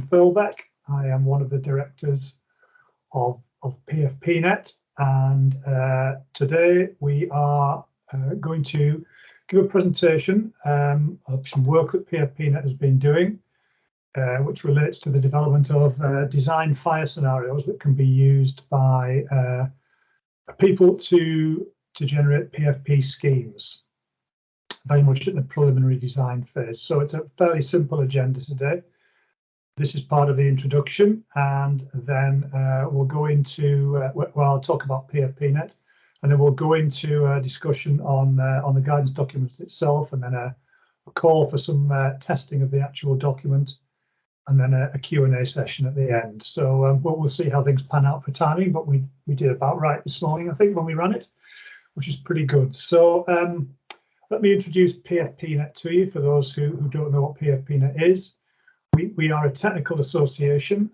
Thirlbeck. I am one of the directors of PFPNet, and today we are going to give a presentation of some work that PFPNet has been doing, which relates to the development of design fire scenarios that can be used by people to generate PFP schemes, very much at the preliminary design phase. So it's a fairly simple agenda today. This is part of the introduction, and then we'll go into, well, I'll talk about PFPNet, and then we'll go into a discussion on the guidance document itself, and then a call for some testing of the actual document, and then a Q&A session at the end. So we'll see how things pan out for timing, but we did about right this morning, I think, when we ran it, which is pretty good. So let me introduce PFPNet to you for those who don't know what PFPNet is. We are a technical association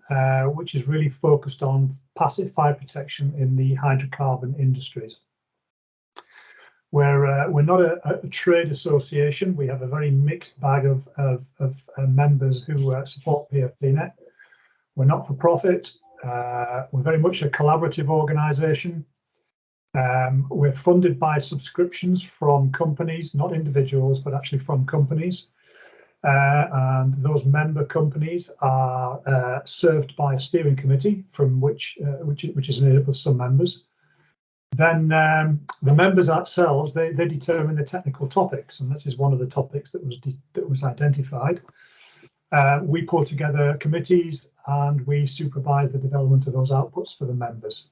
which is really focused on passive fire protection in the hydrocarbon industries. We're not a trade association. We have a very mixed bag of members who support PFPNet. We're not for profit. We're very much a collaborative organisation. We're funded by subscriptions from companies, not individuals, but actually from companies. And those member companies are served by a steering committee, from which is made up of some members. Then the members ourselves, they determine the technical topics, and this is one of the topics that was identified. We pull together committees and we supervise the development of those outputs for the members,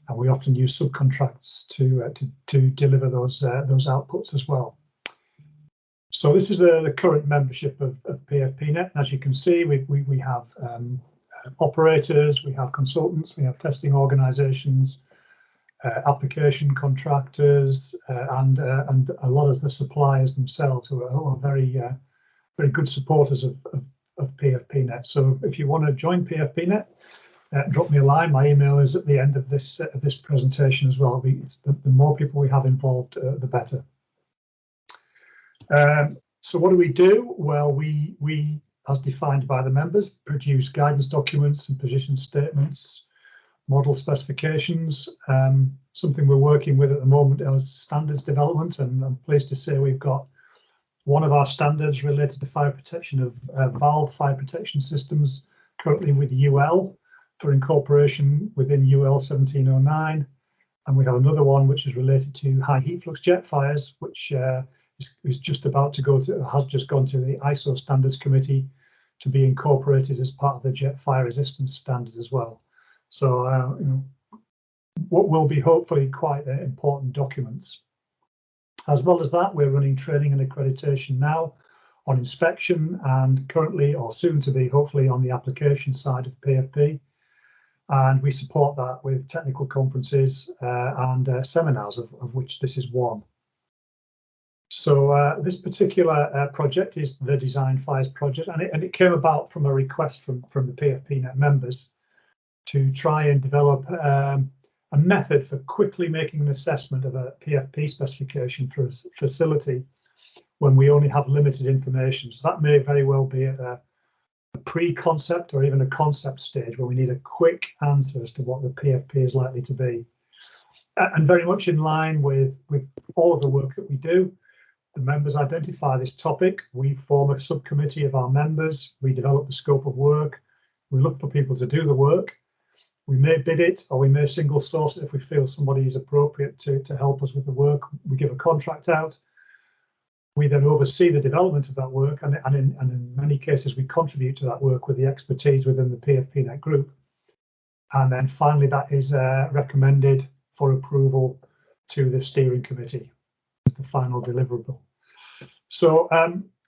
and we often use subcontracts to deliver those outputs as well. So this is the current membership of PFPNet. As you can see, we have operators, we have consultants, we have testing organisations, application contractors, and a lot of the suppliers themselves who are very good supporters of PFPNet. So if you want to join PFPNet, drop me a line. My email is at the end of this presentation as well. The more people we have involved, the better. So what do we do? Well, we, as defined by the members, produce guidance documents and position statements, model specifications. Something we're working with at the moment is standards development, and I'm pleased to say we've got one of our standards related to fire protection of valve fire protection systems currently with UL for incorporation within UL 1709, and we have another one which is related to high heat flux jet fires, which is just about to has just gone to the ISO standards committee to be incorporated as part of the jet fire resistance standard as well. So you know, what will be hopefully quite important documents. As well as that, we're running training and accreditation now on inspection, and currently, or soon to be, hopefully, on the application side of PFP. And we support that with technical conferences and seminars, of which this is one. So this particular project is the Design Fires project, and it came about from a request from the PFPNet members to try and develop a method for quickly making an assessment of a PFP specification for a facility when we only have limited information. So that may very well be at a pre-concept or even a concept stage where we need a quick answer as to what the PFP is likely to be. And very much in line with all of the work that we do, the members identify this topic, we form a subcommittee of our members, we develop the scope of work, we look for people to do the work. We may bid it, or we may single source it if we feel somebody is appropriate to help us with the work. We give a contract out. We then oversee the development of that work, and in many cases we contribute to that work with the expertise within the PFPNet group. And then finally that is recommended for approval to the steering committee as the final deliverable. So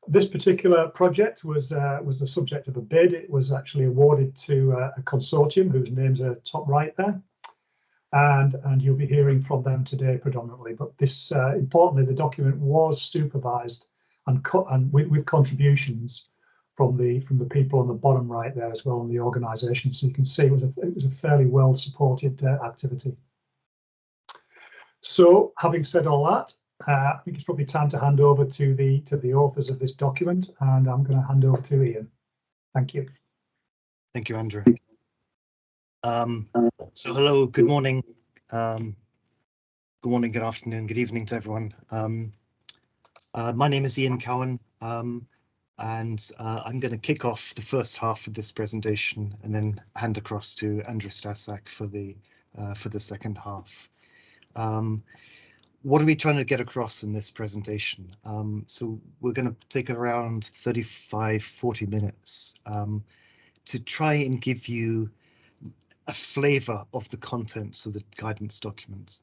this particular project was the subject of a bid. It was actually awarded to a consortium whose names are top right there, and you'll be hearing from them today predominantly. But this, importantly, the document was supervised and with contributions from the people on the bottom right there as well in the organisation. So you can see it was a fairly well supported activity. So having said all that, I think it's probably time to hand over to the authors of this document, and I'm going to hand over to Ian. Thank you. Thank you, Andrew. So hello, good morning. Good morning, good afternoon, good evening to everyone. My name is Ian Cowan, and I'm going to kick off the first half of this presentation and then hand across to Andrew Stasak for the second half. What are we trying to get across in this presentation? So we're going to take around 35-40 minutes to try and give you a flavour of the contents of the guidance document.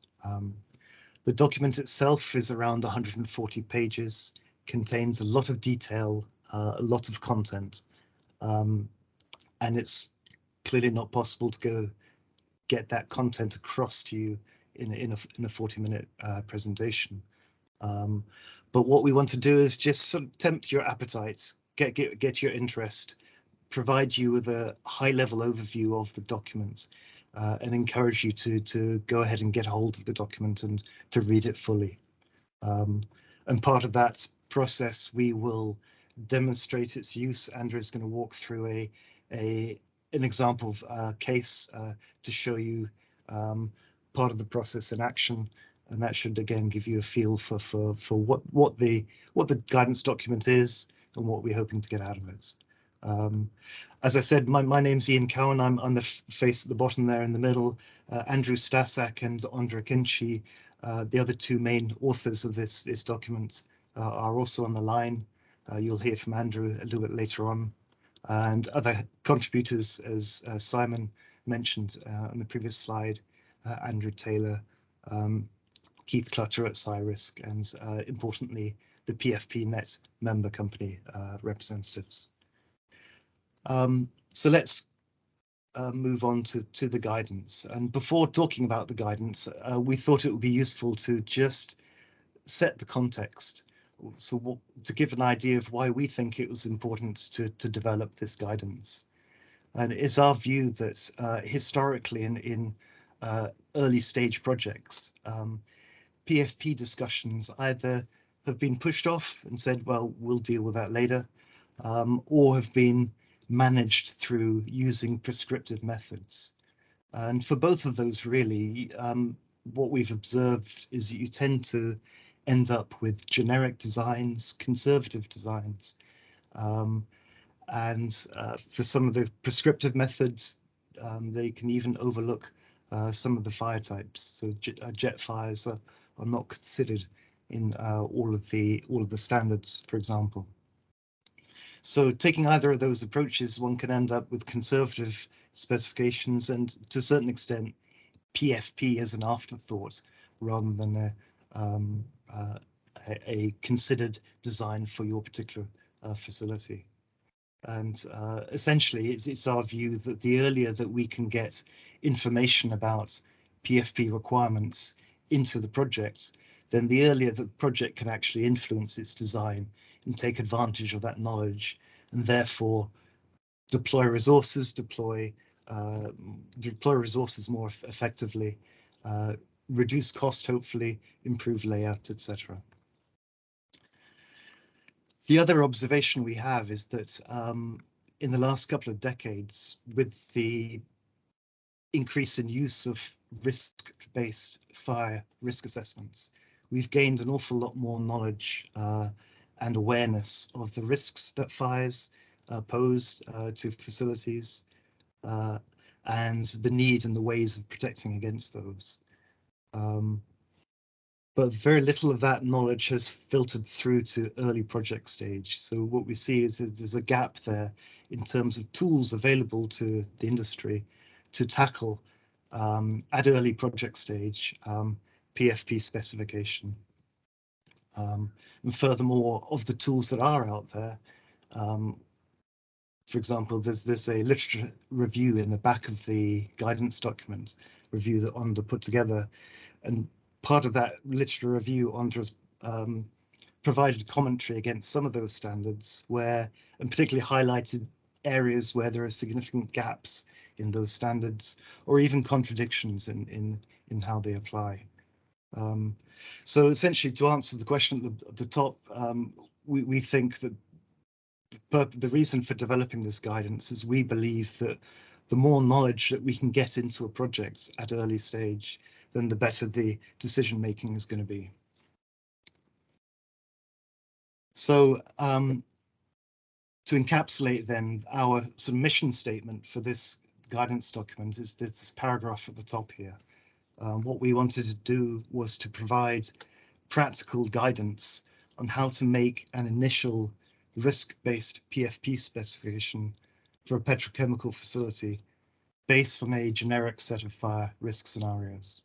The document itself is around 140 pages, contains a lot of detail, a lot of content, and it's clearly not possible to go get that content across to you in a 40-minute presentation. But what we want to do is just sort of tempt your appetite, get your interest, provide you with a high-level overview of the document, and encourage you to go ahead and get hold of the document and to read it fully. And part of that process, we will demonstrate its use. Andrew is going to walk through an example of case to show you part of the process in action, and that should again give you a feel for what the guidance document is and what we're hoping to get out of it. As I said, my name's Ian Cowan. I'm on the face at the bottom there in the middle. Andrew Stasak and Ondra Kinchi, the other two main authors of this document, are also on the line. You'll hear from Andrew a little bit later on, and other contributors, as Simon mentioned on the previous slide, Andrew Taylor, Keith Clutter at Cyrisk, and importantly, the PFPNet member company representatives. So let's move on to the guidance. And before talking about the guidance, we thought it would be useful to just set the context. So to give an idea of why we think it was important to develop this guidance. And it's our view that historically in early stage projects, PFP discussions either have been pushed off and said, well, we'll deal with that later, or have been managed through using prescriptive methods. And for both of those, really, what we've observed is that you tend to end up with generic designs, conservative designs, and for some of the prescriptive methods, they can even overlook some of the fire types. So jet fires are not considered in all of the standards, for example. So taking either of those approaches, one can end up with conservative specifications and, to a certain extent, PFP as an afterthought rather than a considered design for your particular facility. And essentially, it's our view that the earlier that we can get information about PFP requirements into the project, then the earlier that the project can actually influence its design and take advantage of that knowledge, and therefore deploy resources, deploy resources more effectively, reduce cost, hopefully, improve layout, etc. The other observation we have is that in the last couple of decades, with the increase in use of risk-based fire risk assessments, we've gained an awful lot more knowledge and awareness of the risks that fires pose to facilities and the need and the ways of protecting against those. But very little of that knowledge has filtered through to early project stage. So what we see is there's a gap there in terms of tools available to the industry to tackle at early project stage PFP specification. And furthermore, of the tools that are out there, for example, there's a literature review in the back of the guidance document, review that Ondra put together, and part of that literature review, Ondra's provided commentary against some of those standards and particularly highlighted areas where there are significant gaps in those standards or even contradictions in how they apply. So essentially, to answer the question at the top, we think that the reason for developing this guidance is we believe that the more knowledge that we can get into a project at early stage, then the better the decision making is going to be. So to encapsulate then our sort of mission statement for this guidance document is this paragraph at the top here. What we wanted to do was to provide practical guidance on how to make an initial risk-based PFP specification for a petrochemical facility based on a generic set of fire risk scenarios.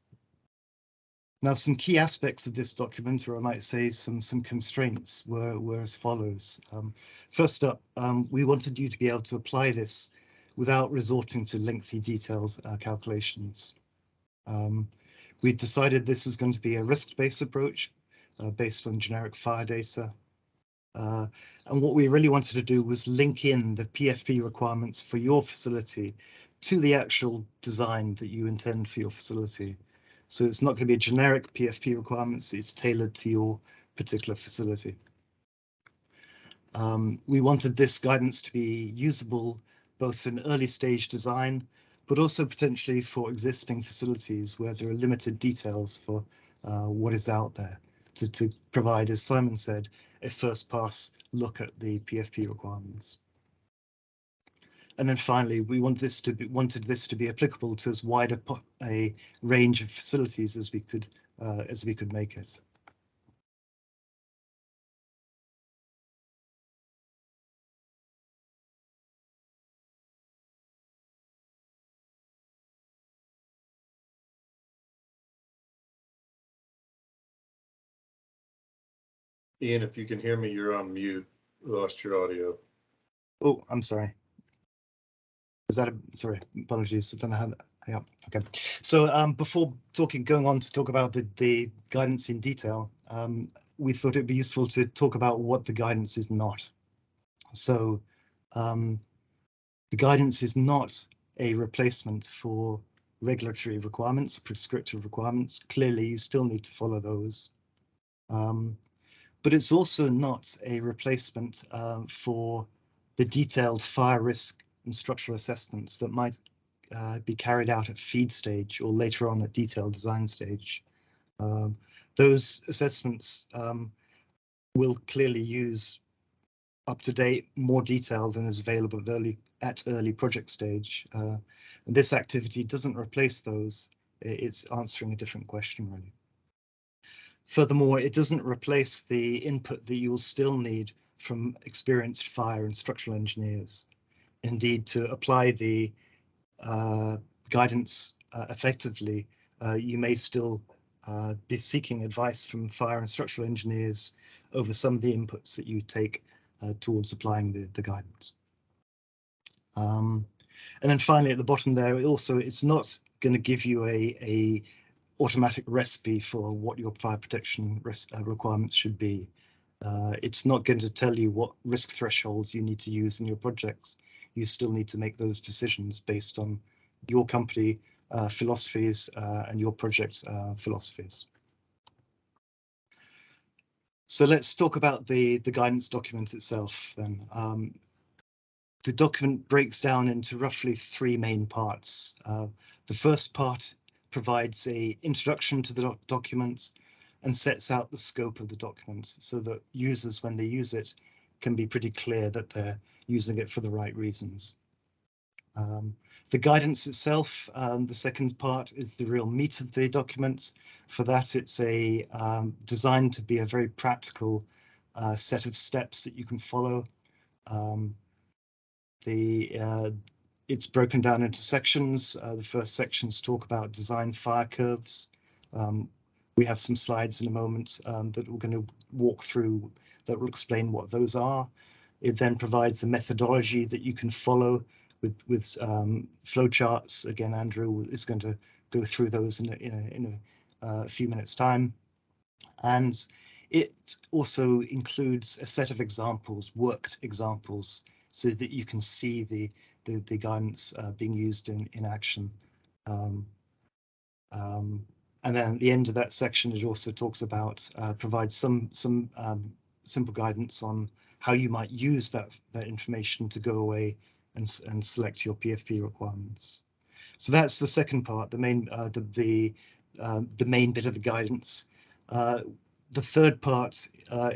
Now, some key aspects of this document, or I might say some constraints, were as follows. First up, we wanted you to be able to apply this without resorting to lengthy detailed calculations. We decided this is going to be a risk-based approach based on generic fire data. And what we really wanted to do was link in the PFP requirements for your facility to the actual design that you intend for your facility. So it's not going to be a generic PFP requirements, it's tailored to your particular facility. We wanted this guidance to be usable both in early stage design, but also potentially for existing facilities where there are limited details for what is out there to provide, as Simon said, a first pass look at the PFP requirements. And then finally, we wanted this to be applicable to as wide a range of facilities as we could make it. Ian, if you can hear me, you're on mute. We lost your audio. Oh, I'm sorry. Is that sorry? Apologies. I don't know how. Yeah. Okay. So before going on to talk about the guidance in detail, we thought it'd be useful to talk about what the guidance is not. So the guidance is not a replacement for regulatory requirements, prescriptive requirements. Clearly, you still need to follow those. But it's also not a replacement for the detailed fire risk and structural assessments that might be carried out at feed stage or later on at detailed design stage. Those assessments will clearly use up-to-date, more detail than is available at early project stage. And this activity doesn't replace those. It's answering a different question, really. Furthermore, it doesn't replace the input that you will still need from experienced fire and structural engineers. Indeed, to apply the guidance effectively, you may still be seeking advice from fire and structural engineers over some of the inputs that you take towards applying the guidance. And then finally, at the bottom there, it's not going to give you a automatic recipe for what your fire protection requirements should be. It's not going to tell you what risk thresholds you need to use in your projects. You still need to make those decisions based on your company philosophies and your project philosophies. So let's talk about the guidance document itself then. The document breaks down into roughly 3 main parts. The first part provides an introduction to the document and sets out the scope of the document so that users, when they use it, can be pretty clear that they're using it for the right reasons. The guidance itself, the second part, is the real meat of the document. For that, it's designed to be a very practical set of steps that you can follow. It's broken down into sections. The first sections talk about design fire curves. We have some slides in a moment that we're going to walk through that will explain what those are. It then provides a methodology that you can follow with flowcharts. Again, Andrew is going to go through those in a few minutes' time. And it also includes a set of examples, worked examples, so that you can see the guidance being used in action. And then at the end of that section, it also talks about provides some simple guidance on how you might use that information to go away and select your PFP requirements. So that's the second part, the main bit of the guidance. The third part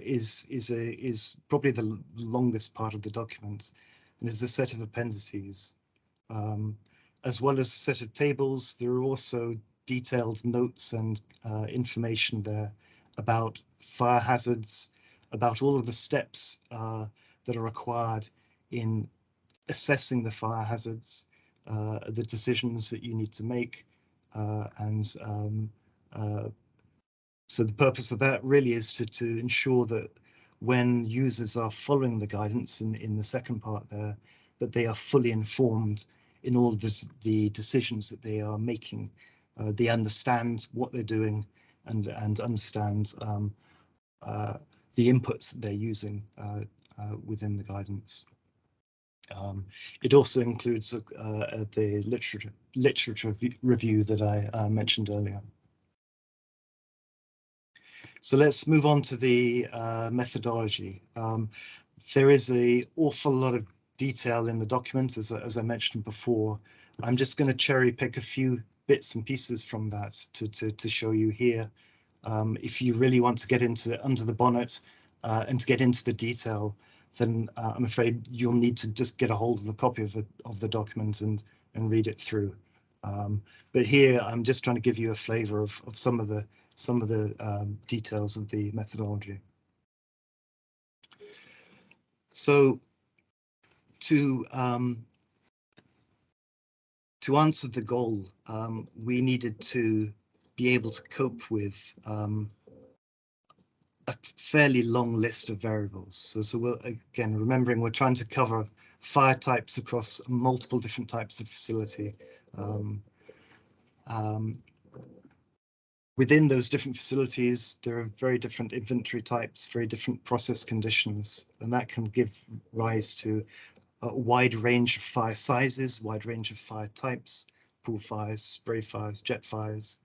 is probably the longest part of the document, and is a set of appendices. As well as a set of tables, there are also detailed notes and information there about fire hazards, about all of the steps that are required in assessing the fire hazards, the decisions that you need to make, so the purpose of that really is to ensure that when users are following the guidance in the second part there, that they are fully informed in all of the decisions that they are making. They understand what they're doing and understand the inputs that they're using within the guidance. It also includes the literature review that I mentioned earlier. So let's move on to the methodology. There is an awful lot of detail in the document, as I mentioned before. I'm just going to cherry pick a few bits and pieces from that to show you here. If you really want to get into under the bonnet and to get into the detail, then I'm afraid you'll need to just get a hold of the copy of the document and read it through. But here I'm just trying to give you a flavour of some of the details of the methodology. So to answer the goal, we needed to be able to cope with a fairly long list of variables. So we'll, again, remembering we're trying to cover fire types across multiple different types of facility. Within those different facilities, there are very different inventory types, very different process conditions, and that can give rise to a wide range of fire sizes, wide range of fire types, pool fires, spray fires, jet fires,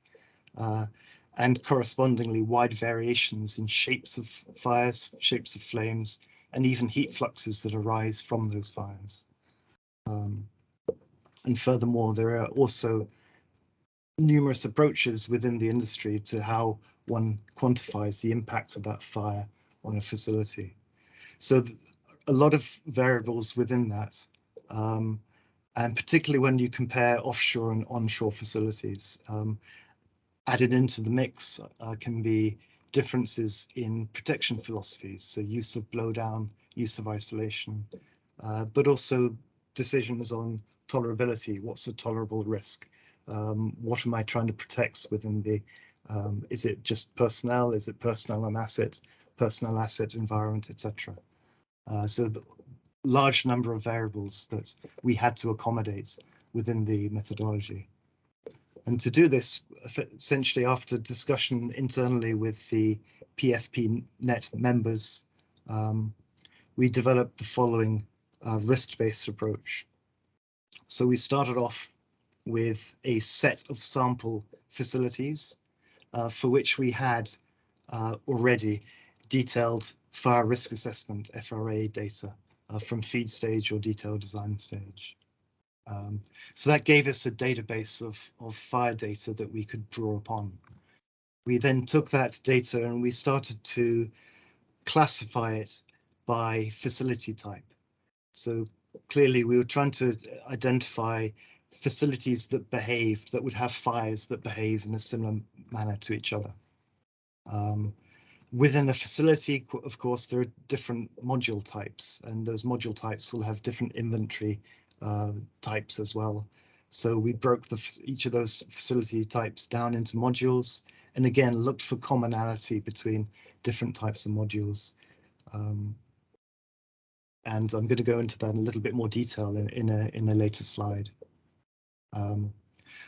and correspondingly wide variations in shapes of fires, shapes of flames, and even heat fluxes that arise from those fires. And furthermore, there are also numerous approaches within the industry to how one quantifies the impact of that fire on a facility. So a lot of variables within that, and particularly when you compare offshore and onshore facilities. Added into the mix can be differences in protection philosophies, so use of blowdown, use of isolation, but also decisions on tolerability. What's a tolerable risk? What am I trying to protect within the, is it just personnel? Is it personnel and asset, environment, etc.? So the large number of variables that we had to accommodate within the methodology. And to do this, essentially after discussion internally with the PFPNet members, we developed the following risk-based approach. So we started off with a set of sample facilities for which we had already detailed fire risk assessment, FRA data from feed stage or detailed design stage. So that gave us a database of fire data that we could draw upon. We then took that data and we started to classify it by facility type. So clearly we were trying to identify facilities that behaved, that would have fires that behave in a similar manner to each other. Within a facility, of course, there are different module types, and those module types will have different inventory types as well. So we broke each of those facility types down into modules, and again looked for commonality between different types of modules. And I'm going to go into that in a little bit more detail in a later slide.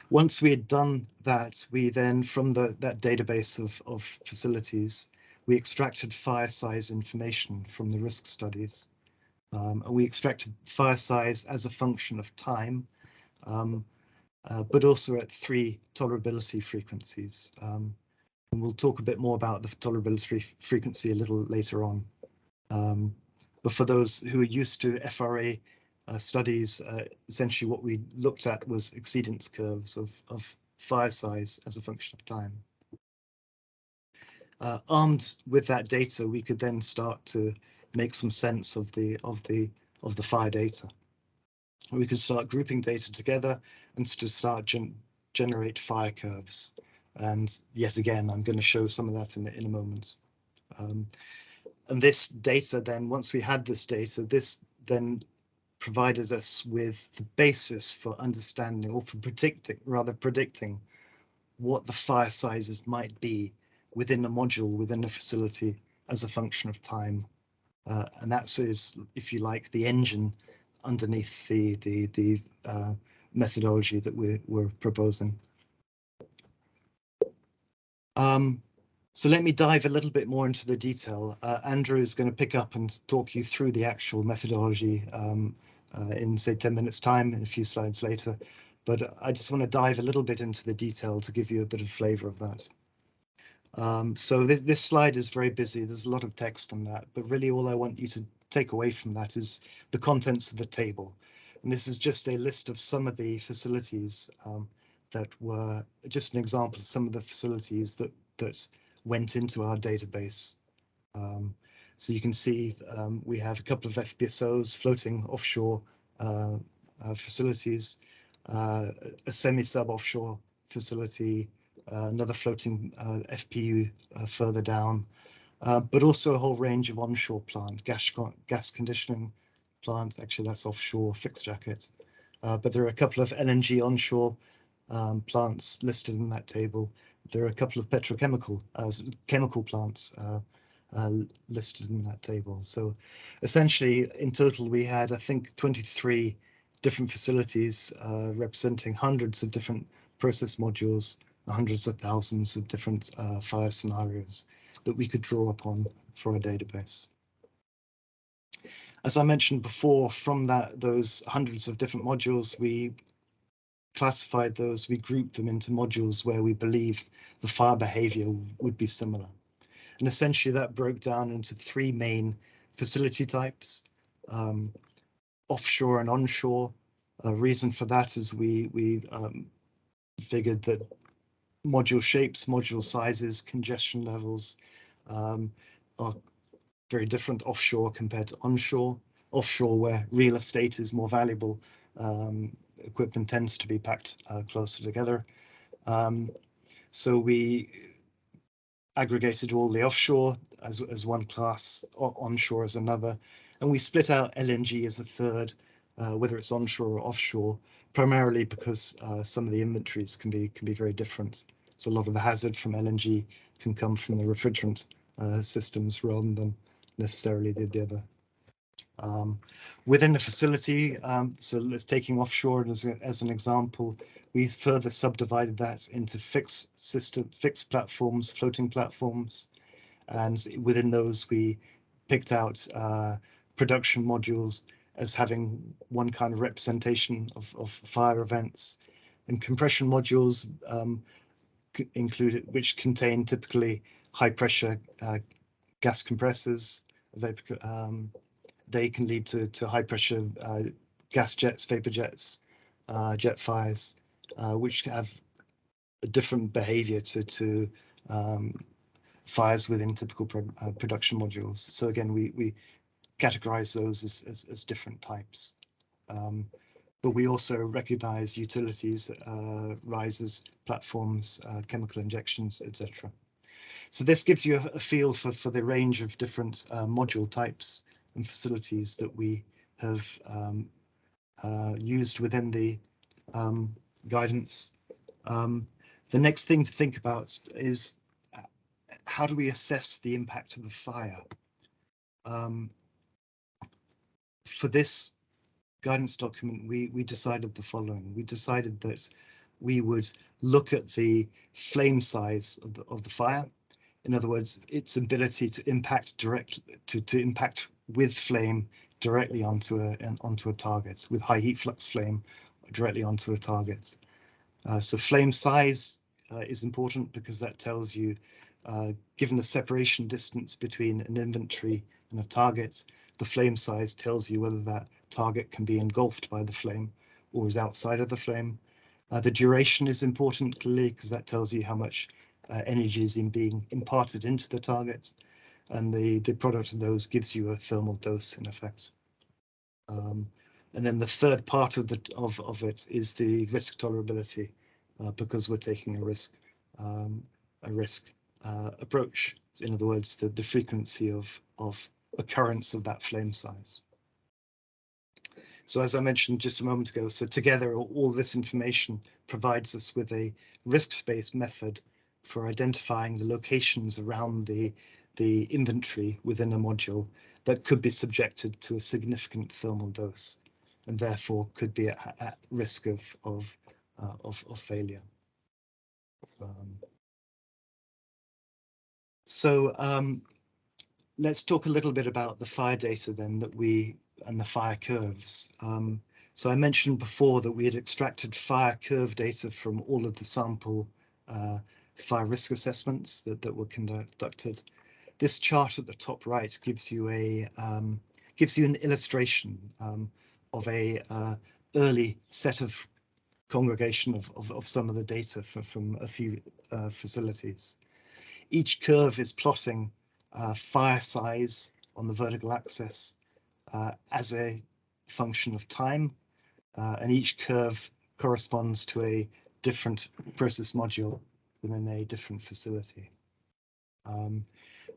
Once we had done that, we then, from that database of facilities, we extracted fire size information from the risk studies. And we extracted fire size as a function of time, but also at 3 tolerability frequencies. And we'll talk a bit more about the tolerability frequency a little later on. But for those who are used to FRA studies, essentially what we looked at was exceedance curves of fire size as a function of time. Armed with that data, we could then start to make some sense of the fire data. We could start grouping data together and to start generate fire curves. And yet again, I'm going to show some of that in a moment. And this data then, once we had this data, this then provided us with the basis for understanding, or for predicting what the fire sizes might be within a module, within a facility, as a function of time. And that is, if you like, the engine underneath the methodology that we're proposing. So let me dive a little bit more into the detail. Andrew is going to pick up and talk you through the actual methodology in, say, 10 minutes time and a few slides later. But I just want to dive a little bit into the detail to give you a bit of flavor of that. So this slide is very busy. There's a lot of text on that, but really all I want you to take away from that is the contents of the table. And this is just a list of some of the facilities that were just an example of some of the facilities that went into our database. So you can see we have a couple of FPSOs, floating offshore facilities, a semi-sub offshore facility, another floating FPU further down, but also a whole range of onshore plant, gas conditioning plant. Actually, that's offshore, fixed jacket. But there are a couple of LNG onshore plants listed in that table. There are a couple of petrochemical chemical plants listed in that table. So essentially, in total, we had, I think, 23 different facilities representing hundreds of different process modules, hundreds of thousands of different fire scenarios that we could draw upon for our database. As I mentioned before, from those hundreds of different modules, we classified those, we grouped them into modules where we believed the fire behavior would be similar. And essentially that broke down into three main facility types, offshore and onshore. Reason for that is we figured that module shapes, module sizes, congestion levels are very different offshore compared to onshore. Offshore, where real estate is more valuable, equipment tends to be packed closer together. So we aggregated all the offshore as one class, onshore as another, and we split out LNG as a third, whether it's onshore or offshore, primarily because some of the inventories can be very different. So a lot of the hazard from LNG can come from the refrigerant systems rather than necessarily the other. Within the facility, so let's taking offshore as an example, we further subdivided that into fixed platforms, floating platforms, and within those we picked out production modules as having one kind of representation of fire events, and compression modules included, which contain typically high pressure gas compressors. They can lead to high pressure gas jets, vapor jets, jet fires, which have a different behavior to fires within typical production modules. So again, we categorize those as different types. But we also recognize utilities, risers, platforms, chemical injections, etc. So this gives you a feel for the range of different module types and facilities that we have used within the guidance. The next thing to think about is how do we assess the impact of the fire? For this guidance document, we decided the following. We decided that we would look at the flame size of the fire. In other words, its ability to impact directly, to impact with flame directly onto a target, with high heat flux flame directly onto a target. So flame size is important because that tells you given the separation distance between an inventory and a target, the flame size tells you whether that target can be engulfed by the flame or is outside of the flame. The duration is important, clearly, because that tells you how much energy is being imparted into the target, and the product of those gives you a thermal dose in effect. And then the third part of it is the risk tolerability, because we're taking a risk approach. In other words, the frequency of occurrence of that flame size. So as I mentioned just a moment ago, so together all this information provides us with a risk-based method for identifying the locations around the inventory within a module that could be subjected to a significant thermal dose, and therefore could be at risk of failure. Let's talk a little bit about the fire data then and the fire curves. So I mentioned before that we had extracted fire curve data from all of the sample fire risk assessments that were conducted. This chart at the top right gives you an illustration of a early set of congregation of some of the data from a few facilities. Each curve is plotting fire size on the vertical axis as a function of time, and each curve corresponds to a different process module within a different facility.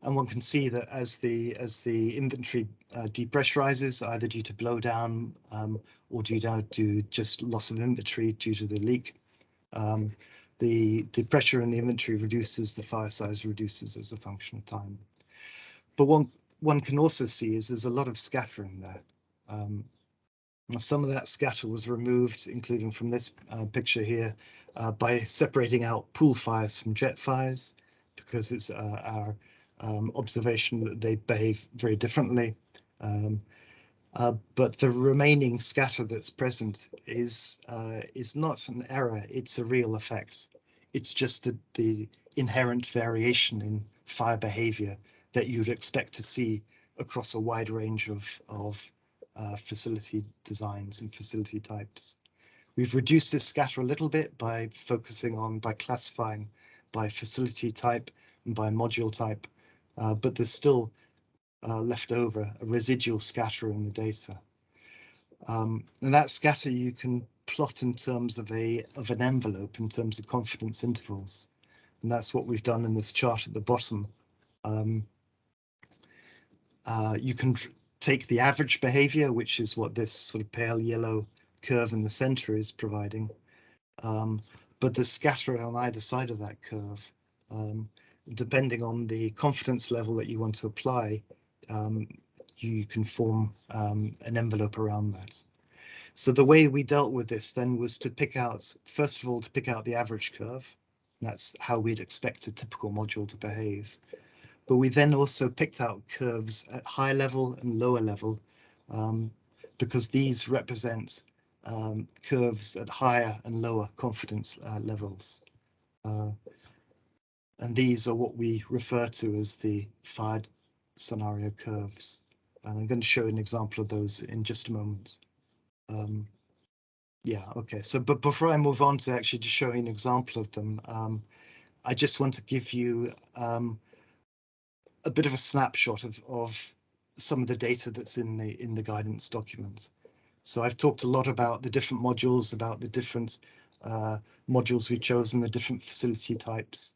And one can see that as the inventory depressurizes, either due to blowdown or due to just loss of inventory due to the leak, the pressure in the inventory reduces, the fire size reduces as a function of time. But one can also see is there's a lot of scattering there. Some of that scatter was removed, including from this picture here, by separating out pool fires from jet fires, because it's our observation that they behave very differently. But the remaining scatter that's present is not an error, it's a real effect. It's just the inherent variation in fire behavior that you'd expect to see across a wide range of facility designs and facility types. We've reduced this scatter a little bit by classifying by facility type and by module type, but there's still left over a residual scatter in the data. And that scatter you can plot in terms of an envelope, in terms of confidence intervals. And that's what we've done in this chart at the bottom. You can take the average behavior, which is what this sort of pale yellow curve in the center is providing. But the scatter on either side of that curve, depending on the confidence level that you want to apply, you can form an envelope around that. So the way we dealt with this then was to pick out, first of all, to pick out the average curve. That's how we'd expect a typical module to behave. But we then also picked out curves at high level and lower level, because these represent curves at higher and lower confidence levels. And these are what we refer to as the fired scenario curves. And I'm going to show an example of those in just a moment. Yeah, okay. So, but before I move on to actually just showing an example of them, I just want to give you a bit of a snapshot of some of the data that's in the guidance document. So I've talked a lot about the different modules, about the different modules we've chosen, the different facility types.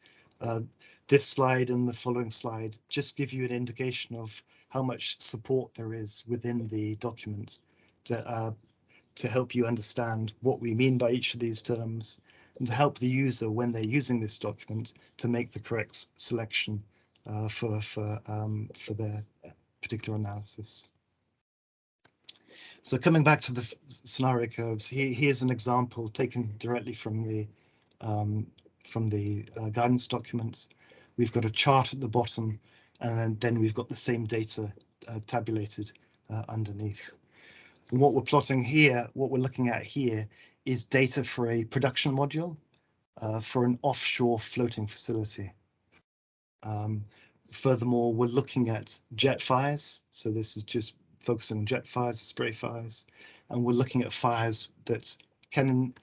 This slide and the following slide just give you an indication of how much support there is within the document to help you understand what we mean by each of these terms, and to help the user when they're using this document to make the correct selection for their particular analysis. So coming back to the scenario curves, here's an example taken directly from the guidance documents. We've got a chart at the bottom, and then we've got the same data tabulated underneath. And what we're plotting here, what we're looking at here, is data for a production module for an offshore floating facility. Furthermore, we're looking at jet fires. So this is just focusing on jet fires, spray fires, and we're looking at fires that can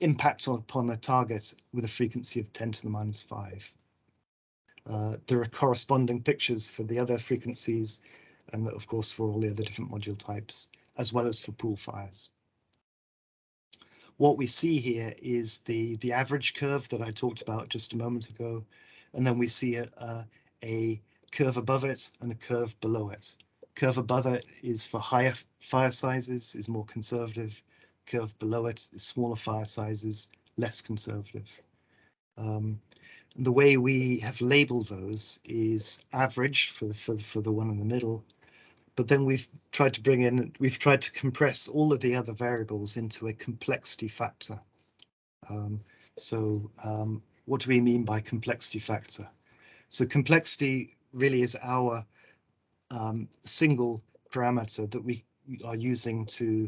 impact upon a target with a frequency of 10 to the minus 5. There are corresponding pictures for the other frequencies, and of course for all the other different module types, as well as for pool fires. What we see here is the average curve that I talked about just a moment ago, and then we see a curve above it and a curve below it. Curve above it is for higher fire sizes, is more conservative. Curve below it is smaller fire sizes, less conservative. The way we have labeled those is average for the one in the middle, but then we've tried to compress all of the other variables into a complexity factor. What do we mean by complexity factor? So complexity really is our single parameter that we are using to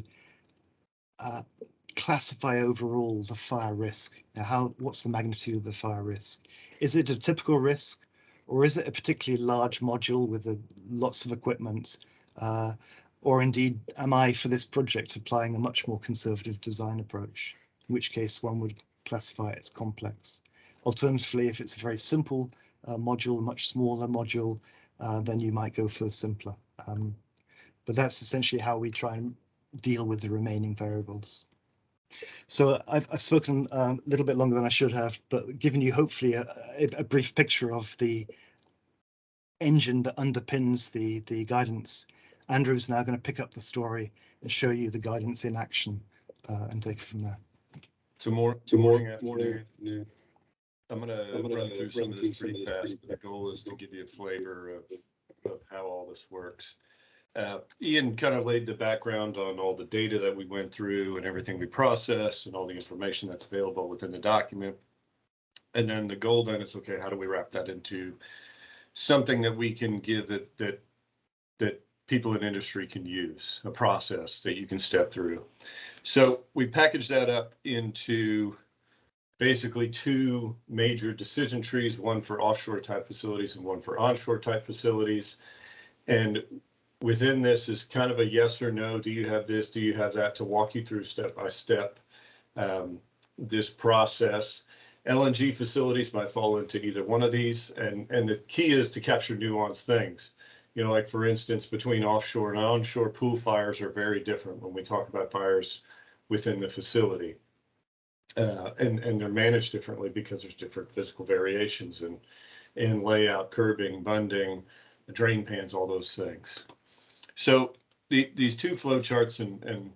classify overall the fire risk. Now, what's the magnitude of the fire risk? Is it a typical risk, or is it a particularly large module with lots of equipment? Or indeed, am I for this project applying a much more conservative design approach, in which case one would classify it as complex. Alternatively, if it's a very simple module, a much smaller module, then you might go for the simpler. But that's essentially how we try and deal with the remaining variables. So I've spoken a little bit longer than I should have, but given you hopefully a brief picture of the engine that underpins the guidance. Andrew's now going to pick up the story and show you the guidance in action and take it from there. Morning, afternoon. I'm going to run through some of this pretty fast, but the goal is to give you a flavor of how all this works. Ian kind of laid the background on all the data that we went through and everything we processed and all the information that's available within the document. And then the goal then is, okay, how do we wrap that into something that we can give that people in industry can use, a process that you can step through. So we packaged that up into basically two major decision trees, one for offshore type facilities and one for onshore type facilities. And within this is kind of a yes or no, do you have this, do you have that, to walk you through step by step this process. LNG facilities might fall into either one of these, and the key is to capture nuanced things. You know, like for instance, between offshore and onshore, pool fires are very different when we talk about fires within the facility. And they're managed differently because there's different physical variations in layout, curbing, bunding, drain pans, all those things. So these two flow charts and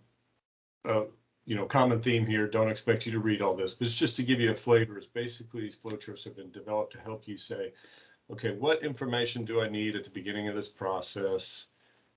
you know, common theme here, don't expect you to read all this, but it's just to give you a flavor. It's basically these flow charts have been developed to help you say, okay, what information do I need at the beginning of this process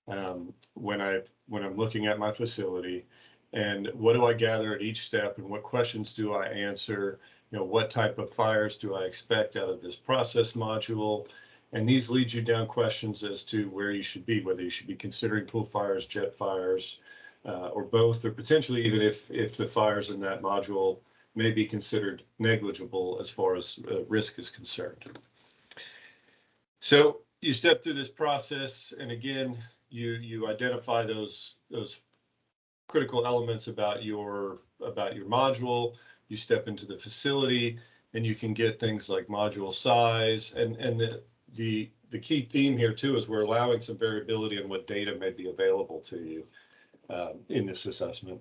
when I'm looking at my facility, and what do I gather at each step, and what questions do I answer? You know, what type of fires do I expect out of this process module? And these lead you down questions as to where you should be, whether you should be considering pool fires, jet fires, or both, or potentially even if the fires in that module may be considered negligible as far as risk is concerned. So you step through this process, and again, you identify those critical elements about your module. You step into the facility, and you can get things like module size, and the key theme here too is we're allowing some variability in what data may be available to you in this assessment.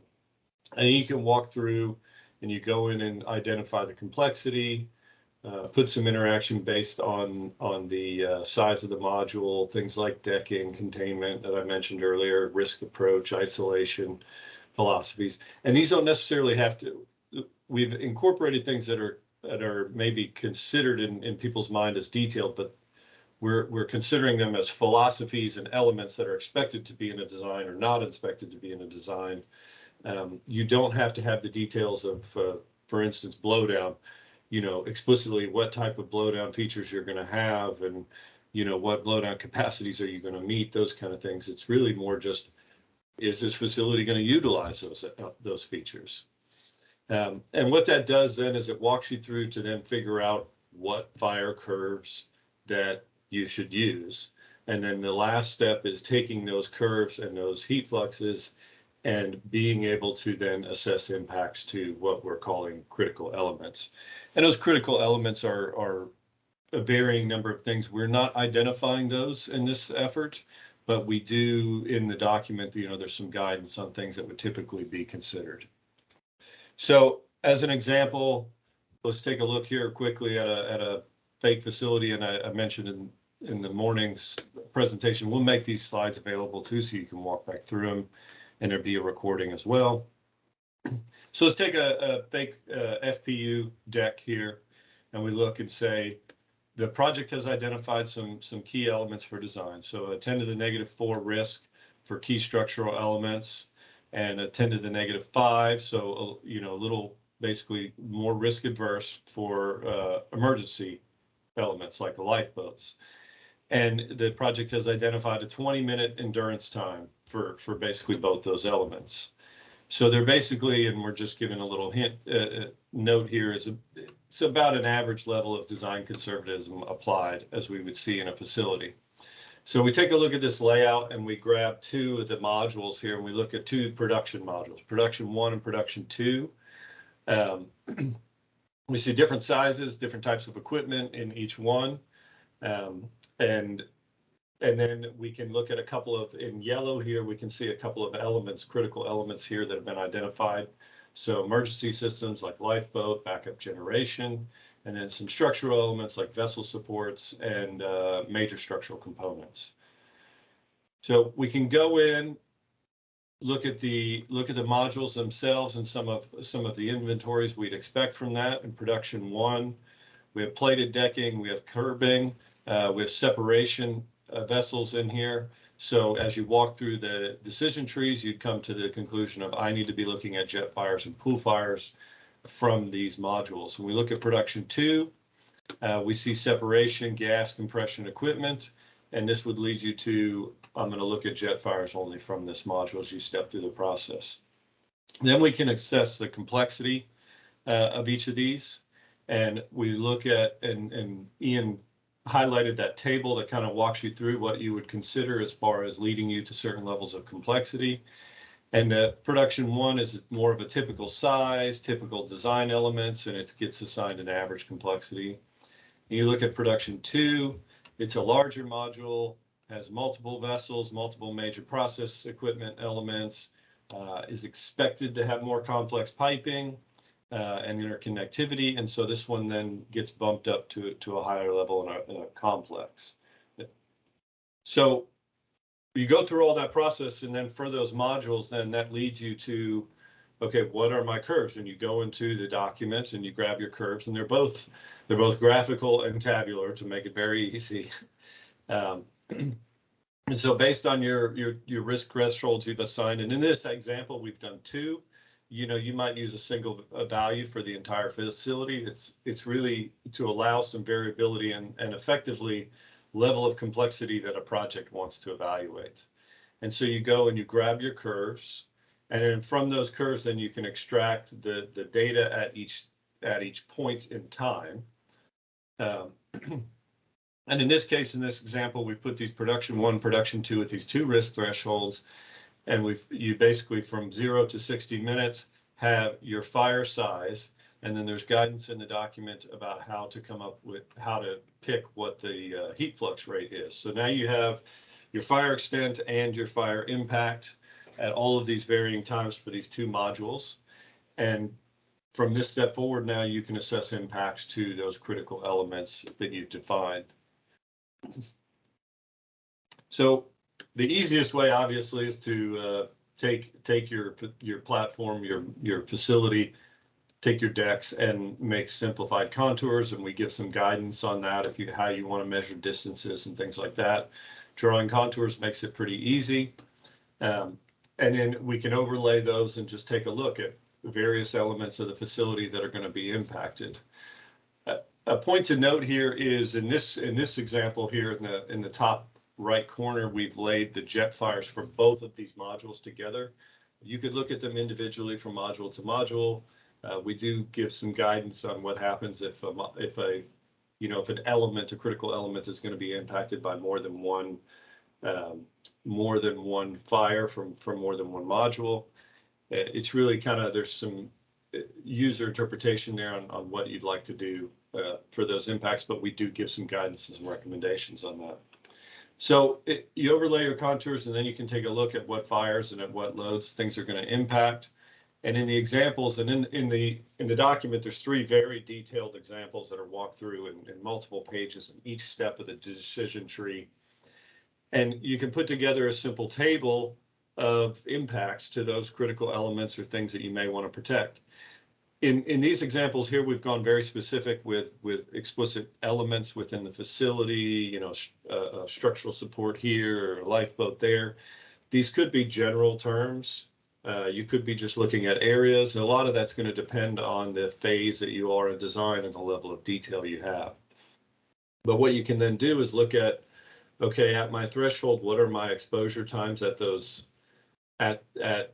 And you can walk through and you go in and identify the complexity, put some interaction based on the size of the module, things like decking, containment that I mentioned earlier, risk approach, isolation, philosophies. And these don't necessarily have to, we've incorporated things that are maybe considered in people's mind as detailed, but we're considering them as philosophies and elements that are expected to be in a design or not expected to be in a design. You don't have to have the details of, for instance, blowdown, you know, explicitly what type of blowdown features you're going to have, and, you know, what blowdown capacities are you going to meet, those kind of things. It's really more just, is this facility going to utilize those features? And what that does then is it walks you through to then figure out what fire curves that you should use. And then the last step is taking those curves and those heat fluxes and being able to then assess impacts to what we're calling critical elements. And those critical elements are a varying number of things. We're not identifying those in this effort, but we do in the document, there's some guidance on things that would typically be considered. So as an example, let's take a look here quickly at a fake facility. And I mentioned in the morning's presentation, we'll make these slides available too, so you can walk back through them, and there'll be a recording as well. So let's take a fake FPU deck here, and we look and say, the project has identified some key elements for design. So a 10 to the -4 risk for key structural elements, and a 10 to the -5. So, a little basically more risk adverse for emergency elements like the lifeboats. And the project has identified a 20-minute endurance time for basically both those elements. So they're basically, and we're just giving a little hint, note here, it's about an average level of design conservatism applied, as we would see in a facility. So we take a look at this layout and we grab two of the modules here, and we look at two production modules, production 1 and production 2. We see different sizes, different types of equipment in each one. And then we can look at a couple of, in yellow here, we can see a couple of elements, critical elements here that have been identified. So emergency systems like lifeboat, backup generation, and then some structural elements like vessel supports and major structural components. So we can go in, look at the modules themselves and some of the inventories we'd expect from that. In production 1, we have plated decking, we have curbing, we have separation vessels in here. So as you walk through the decision trees, you'd come to the conclusion of, I need to be looking at jet fires and pool fires from these modules. When we look at production 2, we see separation, gas compression equipment, and this would lead you to, I'm going to look at jet fires only from this module as you step through the process. Then we can assess the complexity of each of these, and we look at, and Ian highlighted that table that kind of walks you through what you would consider as far as leading you to certain levels of complexity. And production 1 is more of a typical size, typical design elements, and it gets assigned an average complexity. And you look at production 2, it's a larger module, has multiple vessels, multiple major process equipment elements, is expected to have more complex piping and interconnectivity, and so this one then gets bumped up to a higher level in a complex. So you go through all that process, and then for those modules, then that leads you to, okay, what are my curves? And you go into the document and you grab your curves, and they're both graphical and tabular to make it very easy. And so based on your risk thresholds you've assigned, and in this example we've done 2. You might use a single value for the entire facility. It's really to allow some variability and effectively level of complexity that a project wants to evaluate. And so you go and you grab your curves, and then from those curves, then you can extract the data at each point in time. And in this case, in this example, we put these production 1, production 2 at these 2 risk thresholds. And you basically from 0 to 60 minutes have your fire size, and then there's guidance in the document about how to come up with how to pick what the heat flux rate is. So now you have your fire extent and your fire impact at all of these varying times for these 2 modules. And from this step forward, now you can assess impacts to those critical elements that you've defined. So the easiest way, obviously, is to take your platform, your facility, take your decks, and make simplified contours. And we give some guidance on that how you want to measure distances and things like that. Drawing contours makes it pretty easy, and then we can overlay those and just take a look at various elements of the facility that are going to be impacted. A point to note here is in this example here in the top right corner, we've laid the jet fires for both of these modules together. You could look at them individually from module to module. We do give some guidance on what happens if a you know, if an element, a critical element, is going to be impacted by more than one fire from more than one module. It's really kind of, there's some user interpretation there on what you'd like to do for those impacts, but we do give some guidance and some recommendations on that. So you overlay your contours, and then you can take a look at what fires and at what loads things are going to impact. And in the examples and in the document, there's 3 very detailed examples that are walked through in multiple pages in each step of the decision tree. And you can put together a simple table of impacts to those critical elements or things that you may want to protect. In these examples here, we've gone very specific with explicit elements within the facility, you know, structural support here, or a lifeboat there. These could be general terms. You could be just looking at areas. And a lot of that's going to depend on the phase that you are in design and the level of detail you have. But what you can then do is look at, okay, at my threshold, what are my exposure times at those, at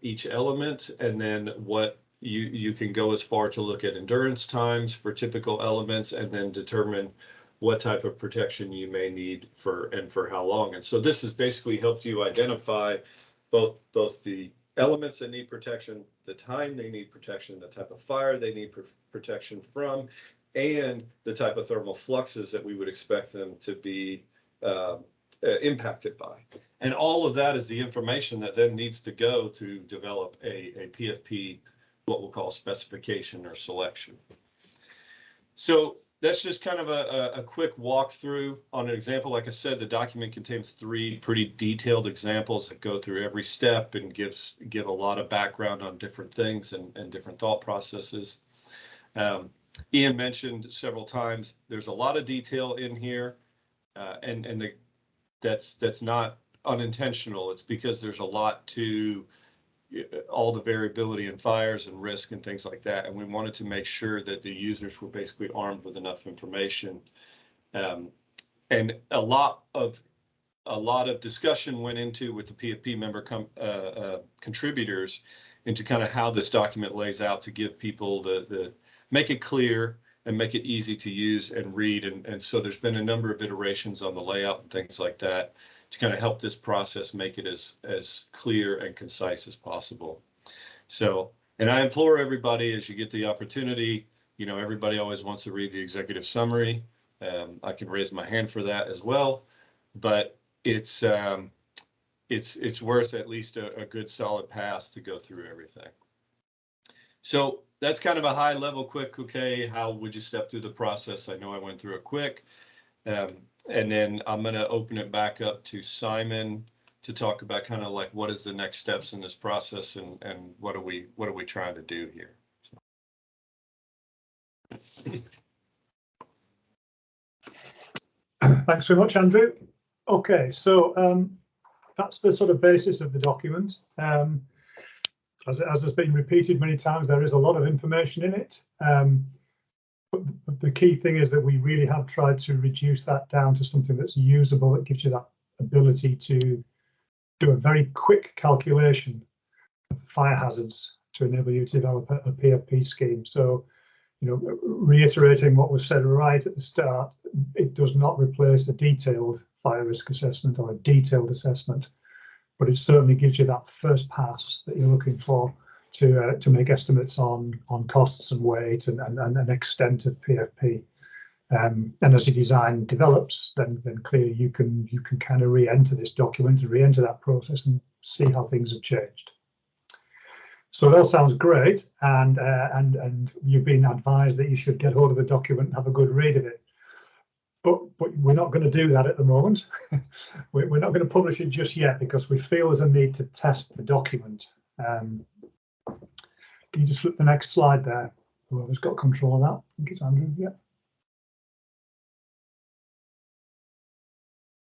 each element, and then what you can go as far to look at endurance times for typical elements, and then determine what type of protection you may need for how long. And so this has basically helped you identify both the elements that need protection, the time they need protection, the type of fire they need protection from, and the type of thermal fluxes that we would expect them to be impacted by. And all of that is the information that then needs to go to develop a PFP, what we'll call specification or selection. So that's just kind of a quick walkthrough on an example. Like I said, the document contains 3 pretty detailed examples that go through every step and give a lot of background on different things and different thought processes. Ian mentioned several times, there's a lot of detail in here, that's not unintentional. It's because there's a lot to all the variability in fires and risk and things like that, and we wanted to make sure that the users were basically armed with enough information. And a lot of discussion went into with the PFP member contributors into kind of how this document lays out to give people make it clear and make it easy to use and read. And so there's been a number of iterations on the layout and things like that to kind of help this process make it as clear and concise as possible. So, and I implore everybody, as you get the opportunity, you know, everybody always wants to read the executive summary. I can raise my hand for that as well, but it's worth at least a good solid pass to go through everything. So that's kind of a high level quick, okay, how would you step through the process? I know I went through it quick. And then I'm going to open it back up to Simon to talk about kind of like what is the next steps in this process, and what are we trying to do here. Thanks very much, Andrew. Okay, so that's the sort of basis of the document. As has been repeated many times, there is a lot of information in it. But the key thing is that we really have tried to reduce that down to something that's usable, that gives you that ability to do a very quick calculation of fire hazards to enable you to develop a PFP scheme. So, you know, reiterating what was said right at the start, it does not replace a detailed fire risk assessment or a detailed assessment, but it certainly gives you that first pass that you're looking for to make estimates on costs and weight and extent of PFP. And as your design develops, then clearly you can kind of re-enter this document and re-enter that process and see how things have changed. So it all sounds great, and you've been advised that you should get hold of the document and have a good read of it. But we're not going to do that at the moment. We're not going to publish it just yet because we feel there's a need to test the document. Can you just flip the next slide there? Whoever's got control of that. I think it's Andrew. Yeah.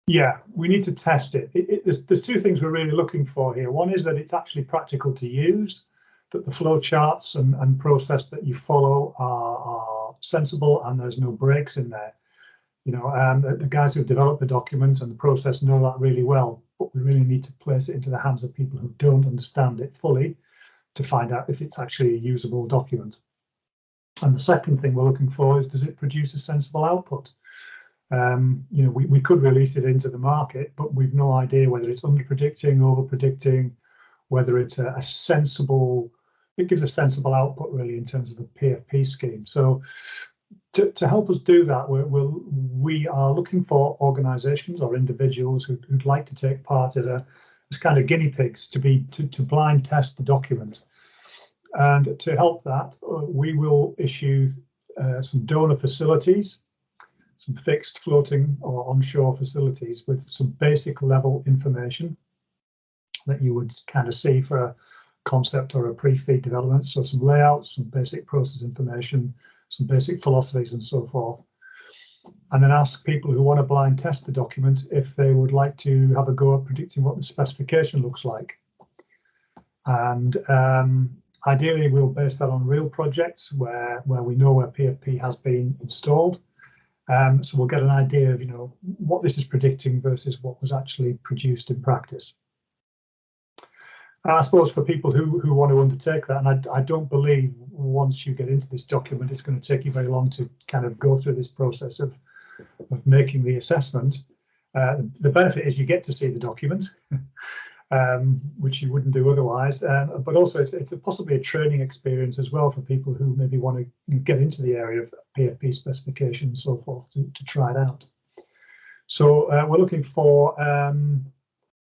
Yeah, we need to test it. There's 2 things we're really looking for here. One is that it's actually practical to use, that the flow charts and process that you follow are sensible and there's no breaks in there. You know, the guys who've developed the document and the process know that really well, but we really need to place it into the hands of people who don't understand it fully to find out if it's actually a usable document. And the second thing we're looking for is, does it produce a sensible output? We could release it into the market, but we've no idea whether it's under-predicting, over-predicting, whether it's a sensible, it gives a sensible output really in terms of a PFP scheme. So to help us do that, we are looking for organisations or individuals who'd like to take part as kind of guinea pigs to blind test the document. And to help that, we will issue some donor facilities, some fixed, floating or onshore facilities with some basic level information that you would kind of see for a concept or a pre-feed development. So some layouts, some basic process information, some basic philosophies and so forth. And then ask people who want to blind test the document if they would like to have a go at predicting what the specification looks like. And ideally, we'll base that on real projects where we know where PFP has been installed. So we'll get an idea of, what this is predicting versus what was actually produced in practice. And I suppose for people who want to undertake that, and I don't believe once you get into this document, it's going to take you very long to kind of go through this process of making the assessment. The benefit is you get to see the document, which you wouldn't do otherwise. But also it's possibly a training experience as well for people who maybe want to get into the area of PFP specification and so forth to try it out. So we're looking for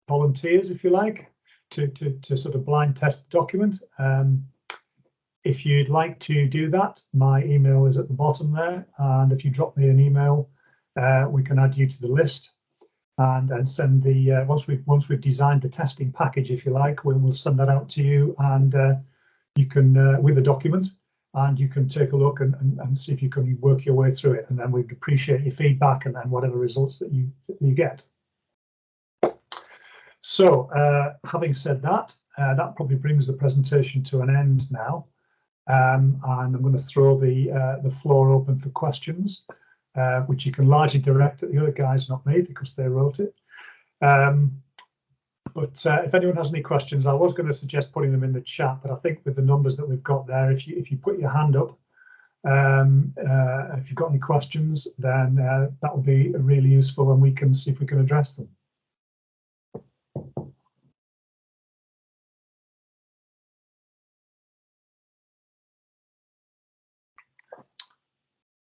volunteers, if you like, to sort of blind test the document. If you'd like to do that, my email is at the bottom there, and if you drop me an email, we can add you to the list and send the once we've designed the testing package, if you like, we'll send that out to you, and you can with the document, and you can take a look and see if you can work your way through it, and then we'd appreciate your feedback and whatever results that you get. So having said that, that probably brings the presentation to an end now. And I'm going to throw the floor open for questions, which you can largely direct at the other guys, not me, because they wrote it. But if anyone has any questions, I was going to suggest putting them in the chat, but I think with the numbers that we've got there, if you put your hand up, if you've got any questions, then that would be really useful, and we can see if we can address them.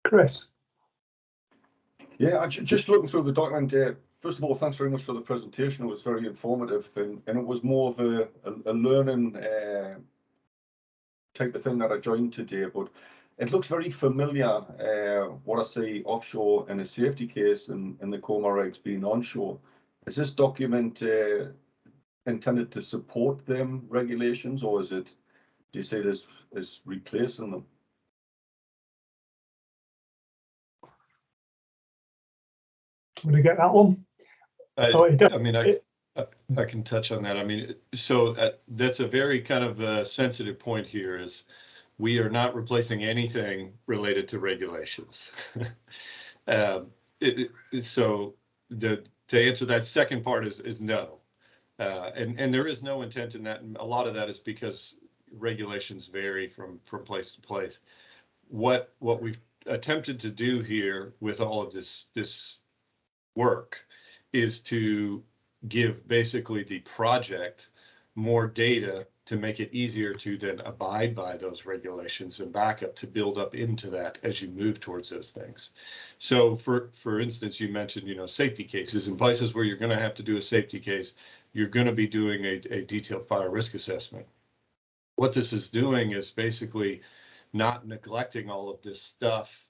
Chris. Yeah, just looking through the document. First of all, thanks very much for the presentation. It was very informative, and it was more of a learning type of thing that I joined today. But it looks very familiar. What I see offshore in a safety case, and the coma rigs being onshore. Is this document intended to support them regulations, or is it? Do you see this as replacing them? Want to get that one? I can touch on that. I mean, so that's a very kind of sensitive point here. Is we are not replacing anything related to regulations. So to answer that second part is no, and there is no intent in that. And a lot of that is because regulations vary from place to place. What we've attempted to do here with all of this work is to give basically the project more data to make it easier to then abide by those regulations and backup to build up into that as you move towards those things. So for instance, you mentioned, safety cases. In places where you're going to have to do a safety case, you're going to be doing a detailed fire risk assessment. What this is doing is basically not neglecting all of this stuff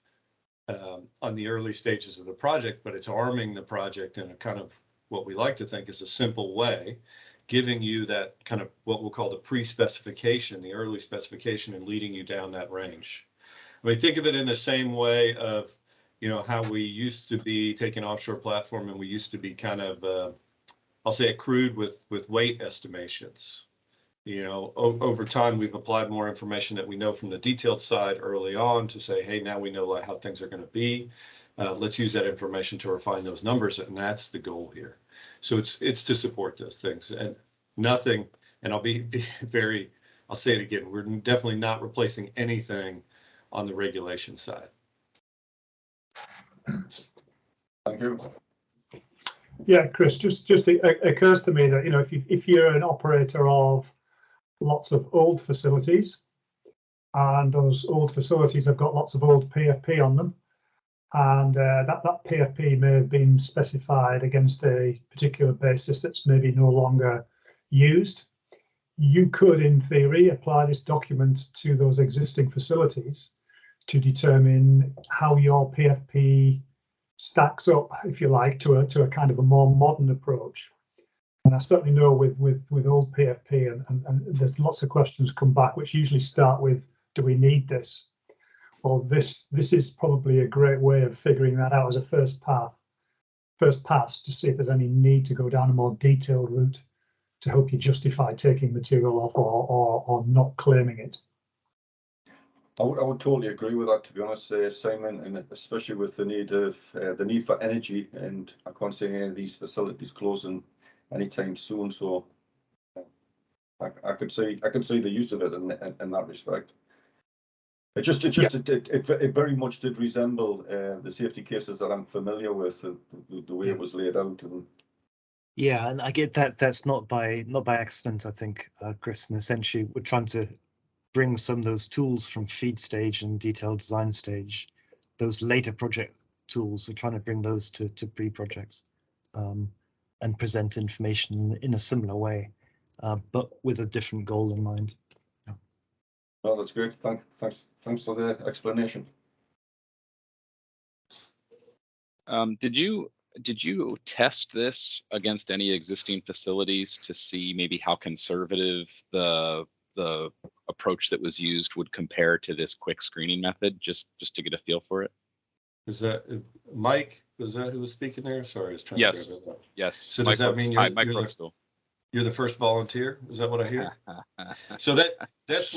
on the early stages of the project, but it's arming the project in a kind of what we like to think is a simple way, giving you that kind of what we'll call the pre-specification, the early specification, and leading you down that range. I mean, think of it in the same way of, how we used to be taking offshore platform, and we used to be kind of, I'll say it crude with weight estimations. Over time, we've applied more information that we know from the detailed side early on to say, hey, now we know how things are going to be. Let's use that information to refine those numbers, and that's the goal here. So it's to support those things, and nothing. And I'll say it again. We're definitely not replacing anything on the regulation side. Thank you. Yeah, Chris, just it occurs to me that, you know, if you're an operator of lots of old facilities, and those old facilities have got lots of old PFP on them, and that PFP may have been specified against a particular basis that's maybe no longer used, you could, in theory, apply this document to those existing facilities to determine how your PFP stacks up, if you like, to a kind of a more modern approach. And I certainly know with old PFP, and there's lots of questions come back, which usually start with, do we need this? Well, this is probably a great way of figuring that out as a first pass to see if there's any need to go down a more detailed route to help you justify taking material off or not claiming it. I would totally agree with that, to be honest, Simon, and especially with the need for energy, and I can't see any of these facilities closing anytime soon. So I could see the use of it in that respect. It very much did resemble the safety cases that I'm familiar with, the way it was laid out. And yeah, and I get that that's not by accident, I think, Chris. And essentially, we're trying to bring some of those tools from feed stage and detailed design stage, those later project tools, we're trying to bring those to pre-projects, and present information in a similar way, but with a different goal in mind. Yeah. Oh, that's great. Thanks for the explanation. Did you test this against any existing facilities to see maybe how conservative the approach that was used would compare to this quick screening method, just to get a feel for it? Is that Mike? Was that who was speaking there? Sorry, I was trying yes. to grab it up. Yes. So does that mean you're the first volunteer? Is that what I hear? So that's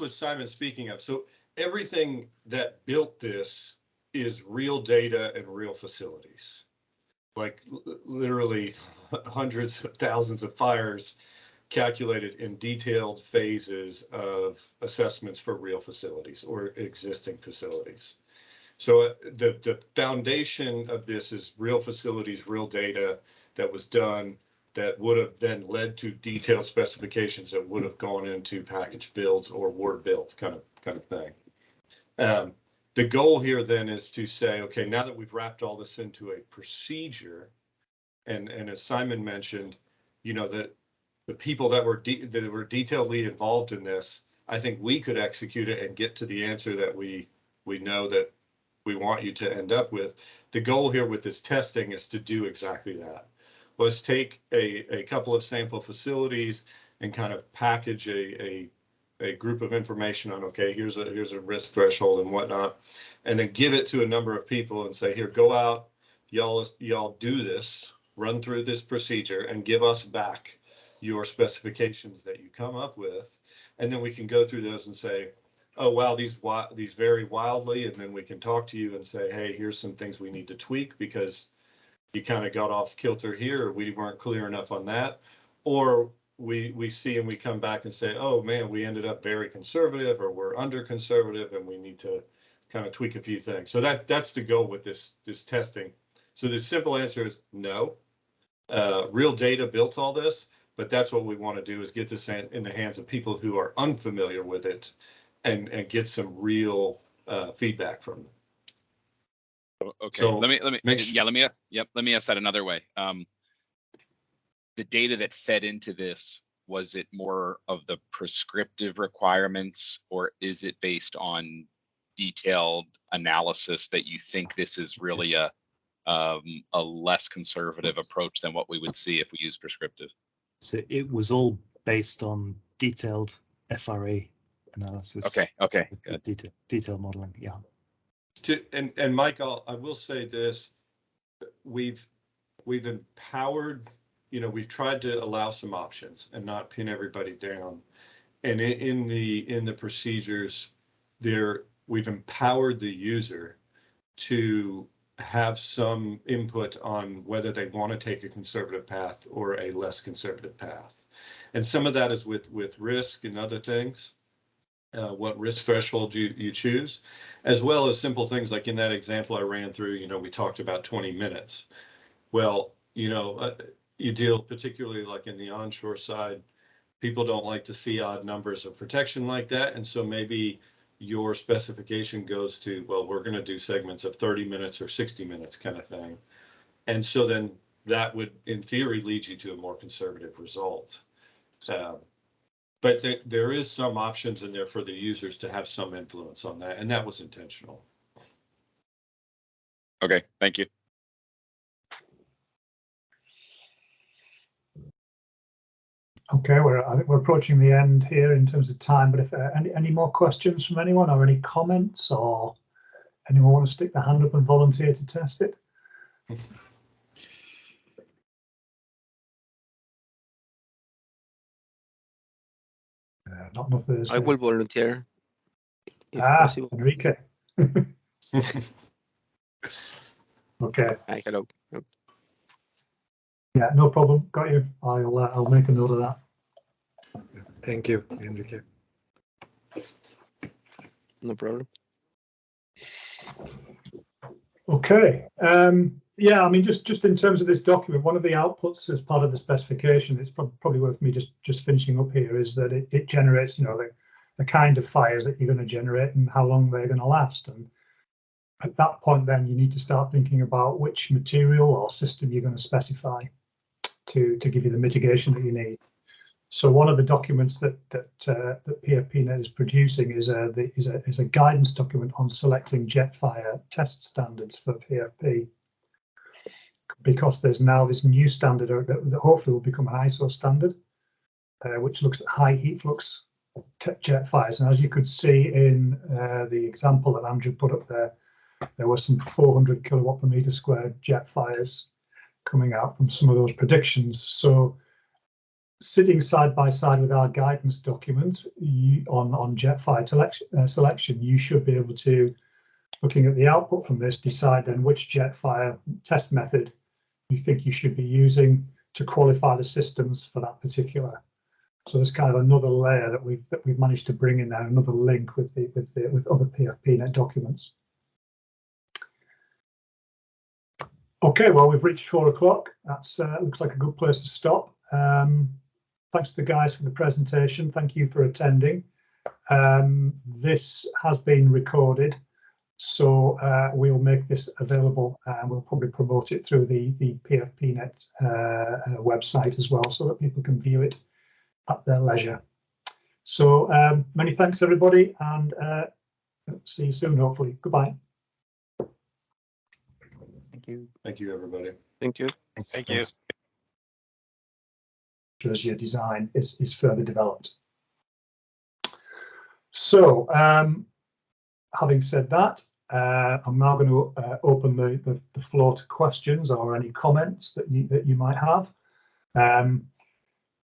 what Simon's speaking of. So everything that built this is real data and real facilities, like literally hundreds of thousands of fires calculated in detailed phases of assessments for real facilities or existing facilities. So the foundation of this is real facilities, real data that was done that would have then led to detailed specifications that would have gone into package builds or word builds kind of thing. The goal here then is to say, okay, now that we've wrapped all this into a procedure, and as Simon mentioned, you know, that the people that were detailedly involved in this, I think we could execute it and get to the answer that we know that we want you to end up with. The goal here with this testing is to do exactly that. Let's take a couple of sample facilities and kind of package a group of information on, okay, here's a risk threshold and whatnot, and then give it to a number of people and say, here, go out, y'all do this, run through this procedure and give us back your specifications that you come up with, and then we can go through those and say, oh wow, these vary wildly, and then we can talk to you and say, hey, here's some things we need to tweak because you kind of got off kilter here, or we weren't clear enough on that, or we see and we come back and say, oh man, we ended up very conservative, or we're under conservative and we need to kind of tweak a few things. So that's the goal with this testing. So the simple answer is no. Real data built all this, but that's what we want to do, is get this in the hands of people who are unfamiliar with it and get some real feedback from them. Okay, so let me ask that another way. The data that fed into this, was it more of the prescriptive requirements, or is it based on detailed analysis that you think this is really a less conservative approach than what we would see if we use prescriptive? So it was all based on detailed FRA analysis. Okay. So detailed modeling, yeah. And Mike, I will say this: we've empowered. You know, we've tried to allow some options and not pin everybody down. And in the procedures, we've empowered the user to have some input on whether they want to take a conservative path or a less conservative path. And some of that is with risk and other things. what risk threshold you choose, as well as simple things like in that example I ran through, we talked about 20 minutes. Well, you deal particularly like in the onshore side, people don't like to see odd numbers of protection like that. And so maybe your specification goes to, well, we're going to do segments of 30 minutes or 60 minutes kind of thing. And so then that would, in theory, lead you to a more conservative result. But there is some options in there for the users to have some influence on that, and that was intentional. Okay, thank you. Okay, I think we're approaching the end here in terms of time, but if any more questions from anyone or any comments, or anyone want to stick their hand up and volunteer to test it? Not enough Thursday. I will volunteer if possible. Enrique. Okay. Hi, hello. Yeah, no problem. Got you. I'll make a note of that. Thank you, Enrique. No problem. Okay. Yeah, I mean, just in terms of this document, one of the outputs as part of the specification, it's probably worth me just finishing up here, is that it generates, the kind of fires that you're going to generate and how long they're going to last. And at that point, then you need to start thinking about which material or system you're going to specify to give you the mitigation that you need. So one of the documents that PFPNet is producing is a guidance document on selecting jet fire test standards for PFP, because there's now this new standard that hopefully will become an ISO standard, which looks at high heat flux jet fires. And as you could see in the example that Andrew put up there were some 400 kilowatt per meter squared jet fires coming out from some of those predictions. So sitting side by side with our guidance document on jet fire selection, you should be able to, looking at the output from this, decide then which jet fire test method you think you should be using to qualify the systems for that particular. So there's kind of another layer that we've managed to bring in there, another link with other PFPNet documents. Okay, well, we've reached 4 o'clock. That's looks like a good place to stop. Thanks to the guys for the presentation. Thank you for attending. This has been recorded, so we'll make this available and we'll probably promote it through the PFPNet website as well, so that people can view it at their leisure. So many thanks, everybody, and see you soon, hopefully. Goodbye. Thank you. Thank you, everybody. Thank you. Thank you. As your design is further developed. So having said that, I'm now going to open the floor to questions or any comments that you might have.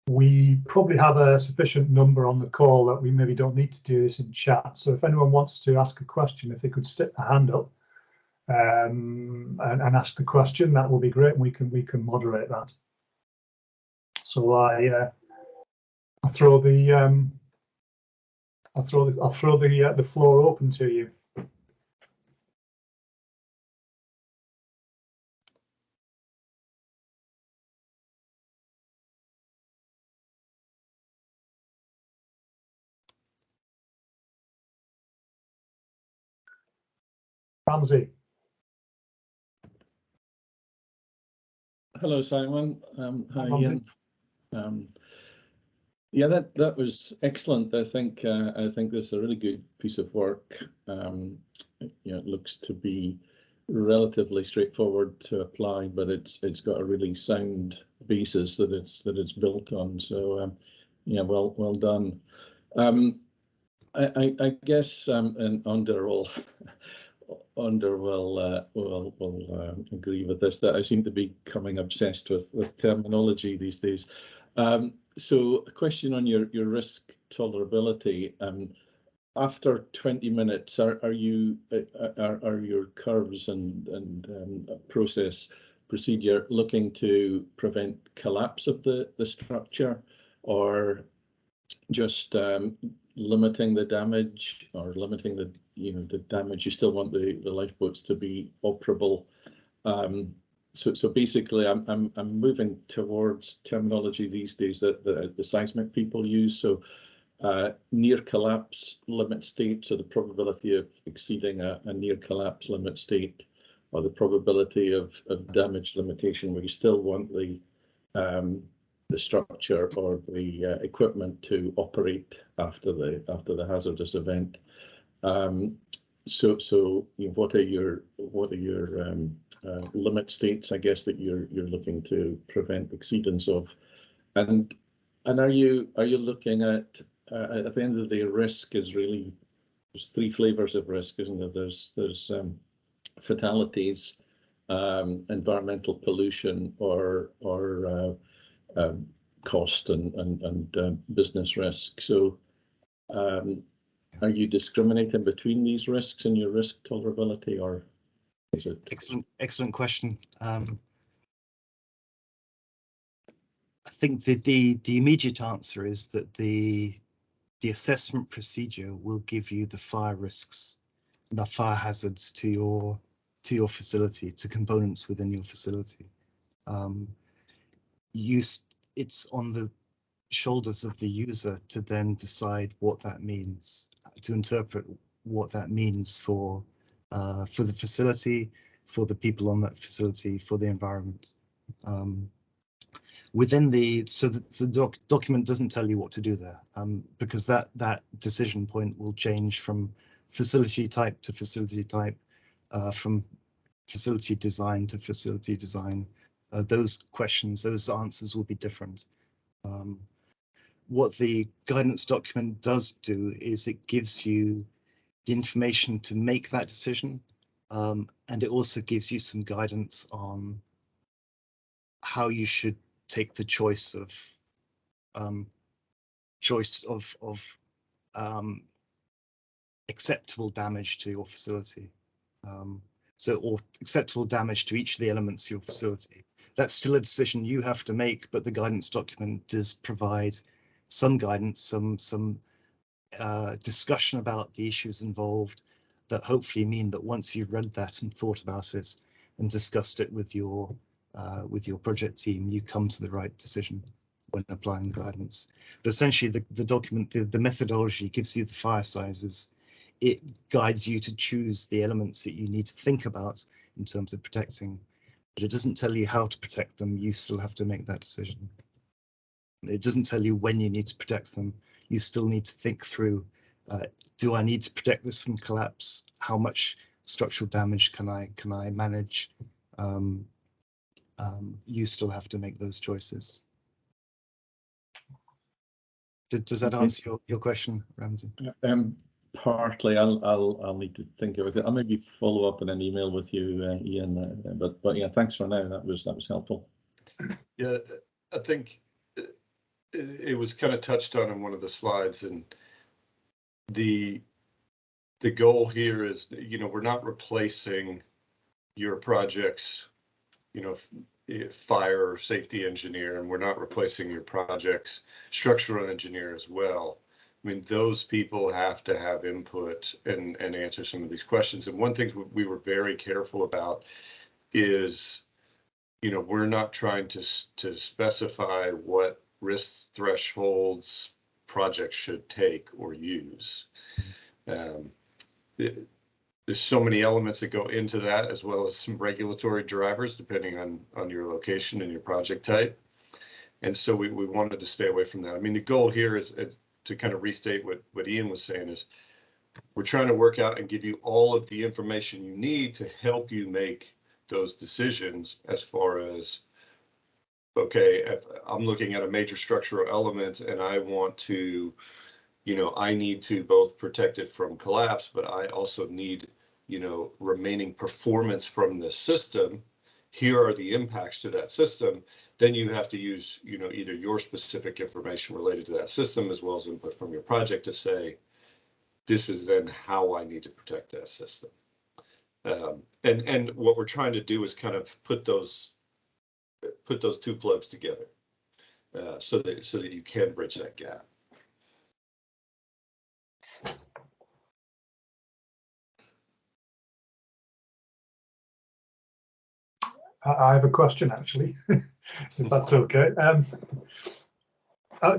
We probably have a sufficient number on the call that we maybe don't need to do this in chat. So if anyone wants to ask a question, if they could stick their hand up and ask the question, that will be great. We can moderate that. So I'll throw the floor open to you. Ramsey. Hello, Simon. Hi, Ramsey. Ian. Yeah, that was excellent. I think this is a really good piece of work. It looks to be relatively straightforward to apply, but it's got a really sound basis that it's built on. So yeah, well done. I guess and Under will agree with this, that I seem to be becoming obsessed with terminology these days. So a question on your risk tolerability. After 20 minutes, are your curves and process procedure looking to prevent collapse of the structure, or just limiting the damage or limiting the the damage. You still want the lifeboats to be operable. So basically, I'm moving towards terminology these days that the seismic people use. So near collapse limit state, so the probability of exceeding a near collapse limit state, or the probability of damage limitation, where you still want the structure or the equipment to operate after the hazardous event. So what are your limit states, I guess, that you're looking to prevent exceedance of, and are you looking at the end of the day, risk is really, there's three flavors of risk, isn't there? There's fatalities, environmental pollution, or cost and business risk. So are you discriminating between these risks in your risk tolerability, or is it? Excellent question. I think the immediate answer is that the assessment procedure will give you the fire risks, the fire hazards to your facility, to components within your facility. It's on the shoulders of the user to then decide what that means, to interpret what that means for the facility, for the people on that facility, for the environment. Within the document doesn't tell you what to do there, because that decision point will change from facility type to facility type, from facility design to facility design. Those questions, those answers will be different. What the guidance document does do is it gives you the information to make that decision, and it also gives you some guidance on how you should take the choice of acceptable damage to your facility, or acceptable damage to each of the elements of your facility. That's still a decision you have to make, but the guidance document does provide some guidance, some discussion about the issues involved, that hopefully mean that once you've read that and thought about it and discussed it with your project team, you come to the right decision when applying the guidance. But essentially, the document, the methodology gives you the fire sizes. It guides you to choose the elements that you need to think about in terms of protecting, but it doesn't tell you how to protect them. You still have to make that decision. It doesn't tell you when you need to protect them. You still need to think through, do I need to protect this from collapse? How much structural damage can I manage? You still have to make those choices. Does that answer your question, Ramsey? Partly. I'll need to think about it. I'll maybe follow up in an email with you, Ian. But yeah, thanks for now. That was helpful. Yeah, I think it was kind of touched on in one of the slides, and the goal here is, we're not replacing your project's, fire or safety engineer, and we're not replacing your project's structural engineer as well. I mean, those people have to have input and answer some of these questions. And one thing we were very careful about is, we're not trying to specify what risk thresholds projects should take or use. There's so many elements that go into that, as well as some regulatory drivers depending on your location and your project type. And so we wanted to stay away from that. I mean, the goal here is to kind of restate what Ian was saying, is we're trying to work out and give you all of the information you need to help you make those decisions, as far as, okay, if I'm looking at a major structural element and I want to, I need to both protect it from collapse, but I also need, remaining performance from the system. Here are the impacts to that system. Then you have to use, either your specific information related to that system, as well as input from your project to say, this is then how I need to protect that system. And what we're trying to do is kind of put those two plugs together, so that you can bridge that gap. I have a question actually, if that's okay.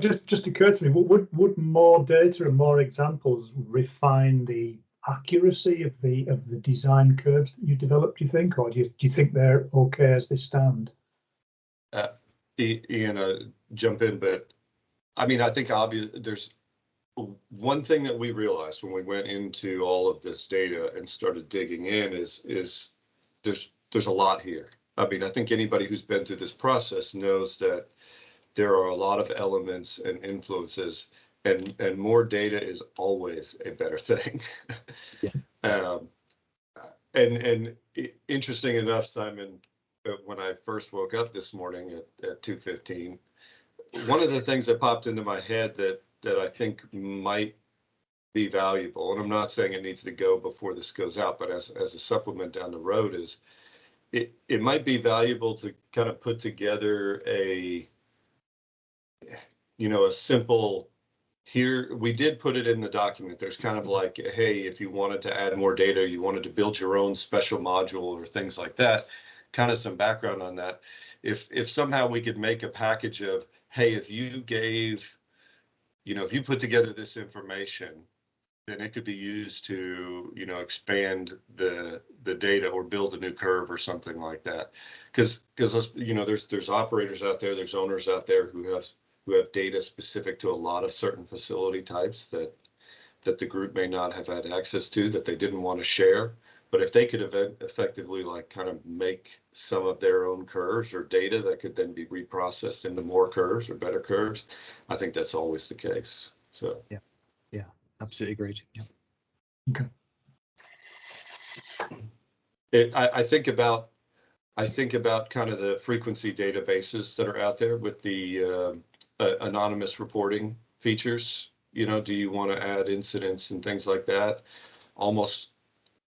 Just occurred to me, would more data and more examples refine the accuracy of the design curves that you developed, do you think, or do you think they're okay as they stand? Ian, jump in, but I mean, I think there's one thing that we realized when we went into all of this data and started digging in is there's a lot here. I mean, I think anybody who's been through this process knows that there are a lot of elements and influences, and more data is always a better thing. Yeah. And interesting enough, Simon, when I first woke up this morning at 2:15, one of the things that popped into my head that I think might be valuable, and I'm not saying it needs to go before this goes out, but as a supplement down the road, is it might be valuable to kind of put together a simple, here, we did put it in the document. There's kind of like, hey, if you wanted to add more data, you wanted to build your own special module or things like that, kind of some background on that. If somehow we could make a package of, hey, if you gave, if you put together this information, then it could be used to, expand the data or build a new curve or something like that. Because there's operators out there, there's owners out there who have data specific to a lot of certain facility types that the group may not have had access to, that they didn't want to share. But if they could effectively kind of make some of their own curves or data that could then be reprocessed into more curves or better curves, I think that's always the case. So yeah, absolutely great. Yeah. Okay. I think about kind of the frequency databases that are out there with the anonymous reporting features. Do you want to add incidents and things like that? Almost,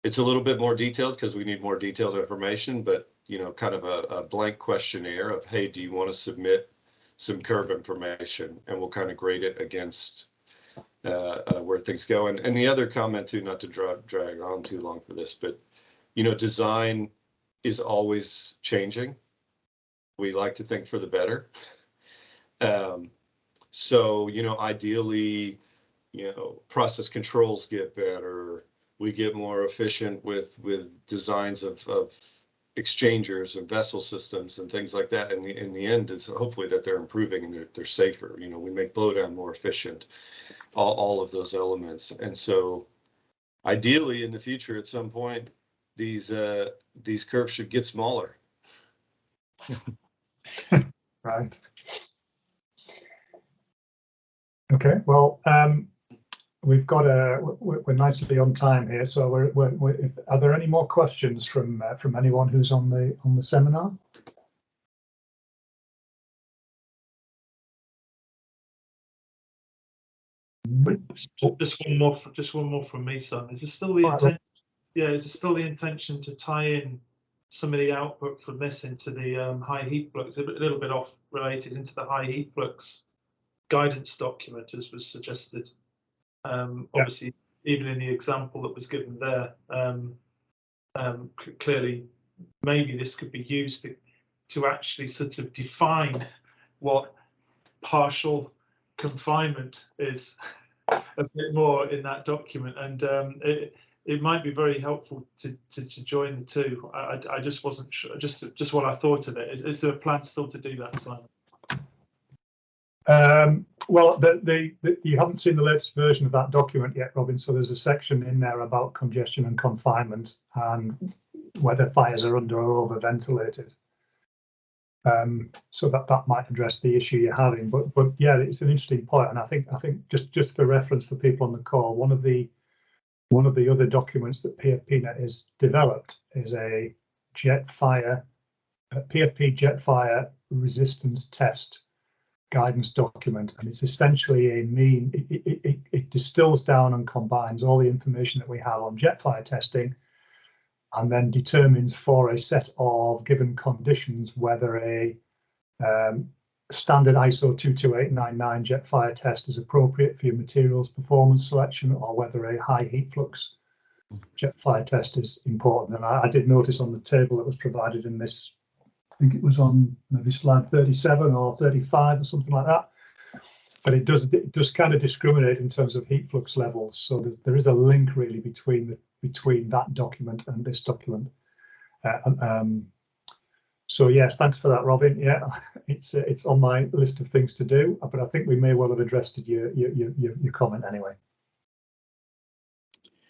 it's a little bit more detailed because we need more detailed information, but kind of a blank questionnaire of, hey, do you want to submit some curve information, and we'll kind of grade it against where things go. And the other comment too, not to drag on too long for this, but design is always changing. We like to think for the better. So ideally, process controls get better. We get more efficient with designs of exchangers and vessel systems and things like that. And in the end, it's hopefully that they're improving and they're safer. We make blowdown more efficient, all of those elements. And so ideally in the future, at some point, these curves should get smaller. Right. Okay, well, we've got we're nicely on time here, so are there any more questions from anyone who's on the seminar? Just one more from me, son. Is there still the intention? Yeah, is there still the intention to tie in some of the output from this into the high heat flux? A little bit off related into the high heat flux guidance document, as was suggested. Obviously, even in the example that was given there, clearly, maybe this could be used to actually sort of define what partial confinement is a bit more in that document, and it might be very helpful to join the two. I just wasn't sure, just what I thought of it. Is there a plan still to do that, Simon? Well, you haven't seen the latest version of that document yet, Robin, so there's a section in there about congestion and confinement and whether fires are under or over ventilated. So that might address the issue you're having, but yeah, it's an interesting point, and I think just for reference for people on the call, one of the other documents that PFPNet has developed is a PFP jet fire resistance test guidance document, and it's essentially it distills down and combines all the information that we have on jet fire testing, and then determines for a set of given conditions whether a standard ISO 22899 jet fire test is appropriate for your materials performance selection, or whether a high heat flux jet fire test is important. And I did notice on the table that was provided in this think it was on maybe slide 37 or 35 or something like that. But it does kind of discriminate in terms of heat flux levels. So there is a link really between that document and this document. So yes, thanks for that, Robin. Yeah, it's on my list of things to do, but I think we may well have addressed your comment anyway.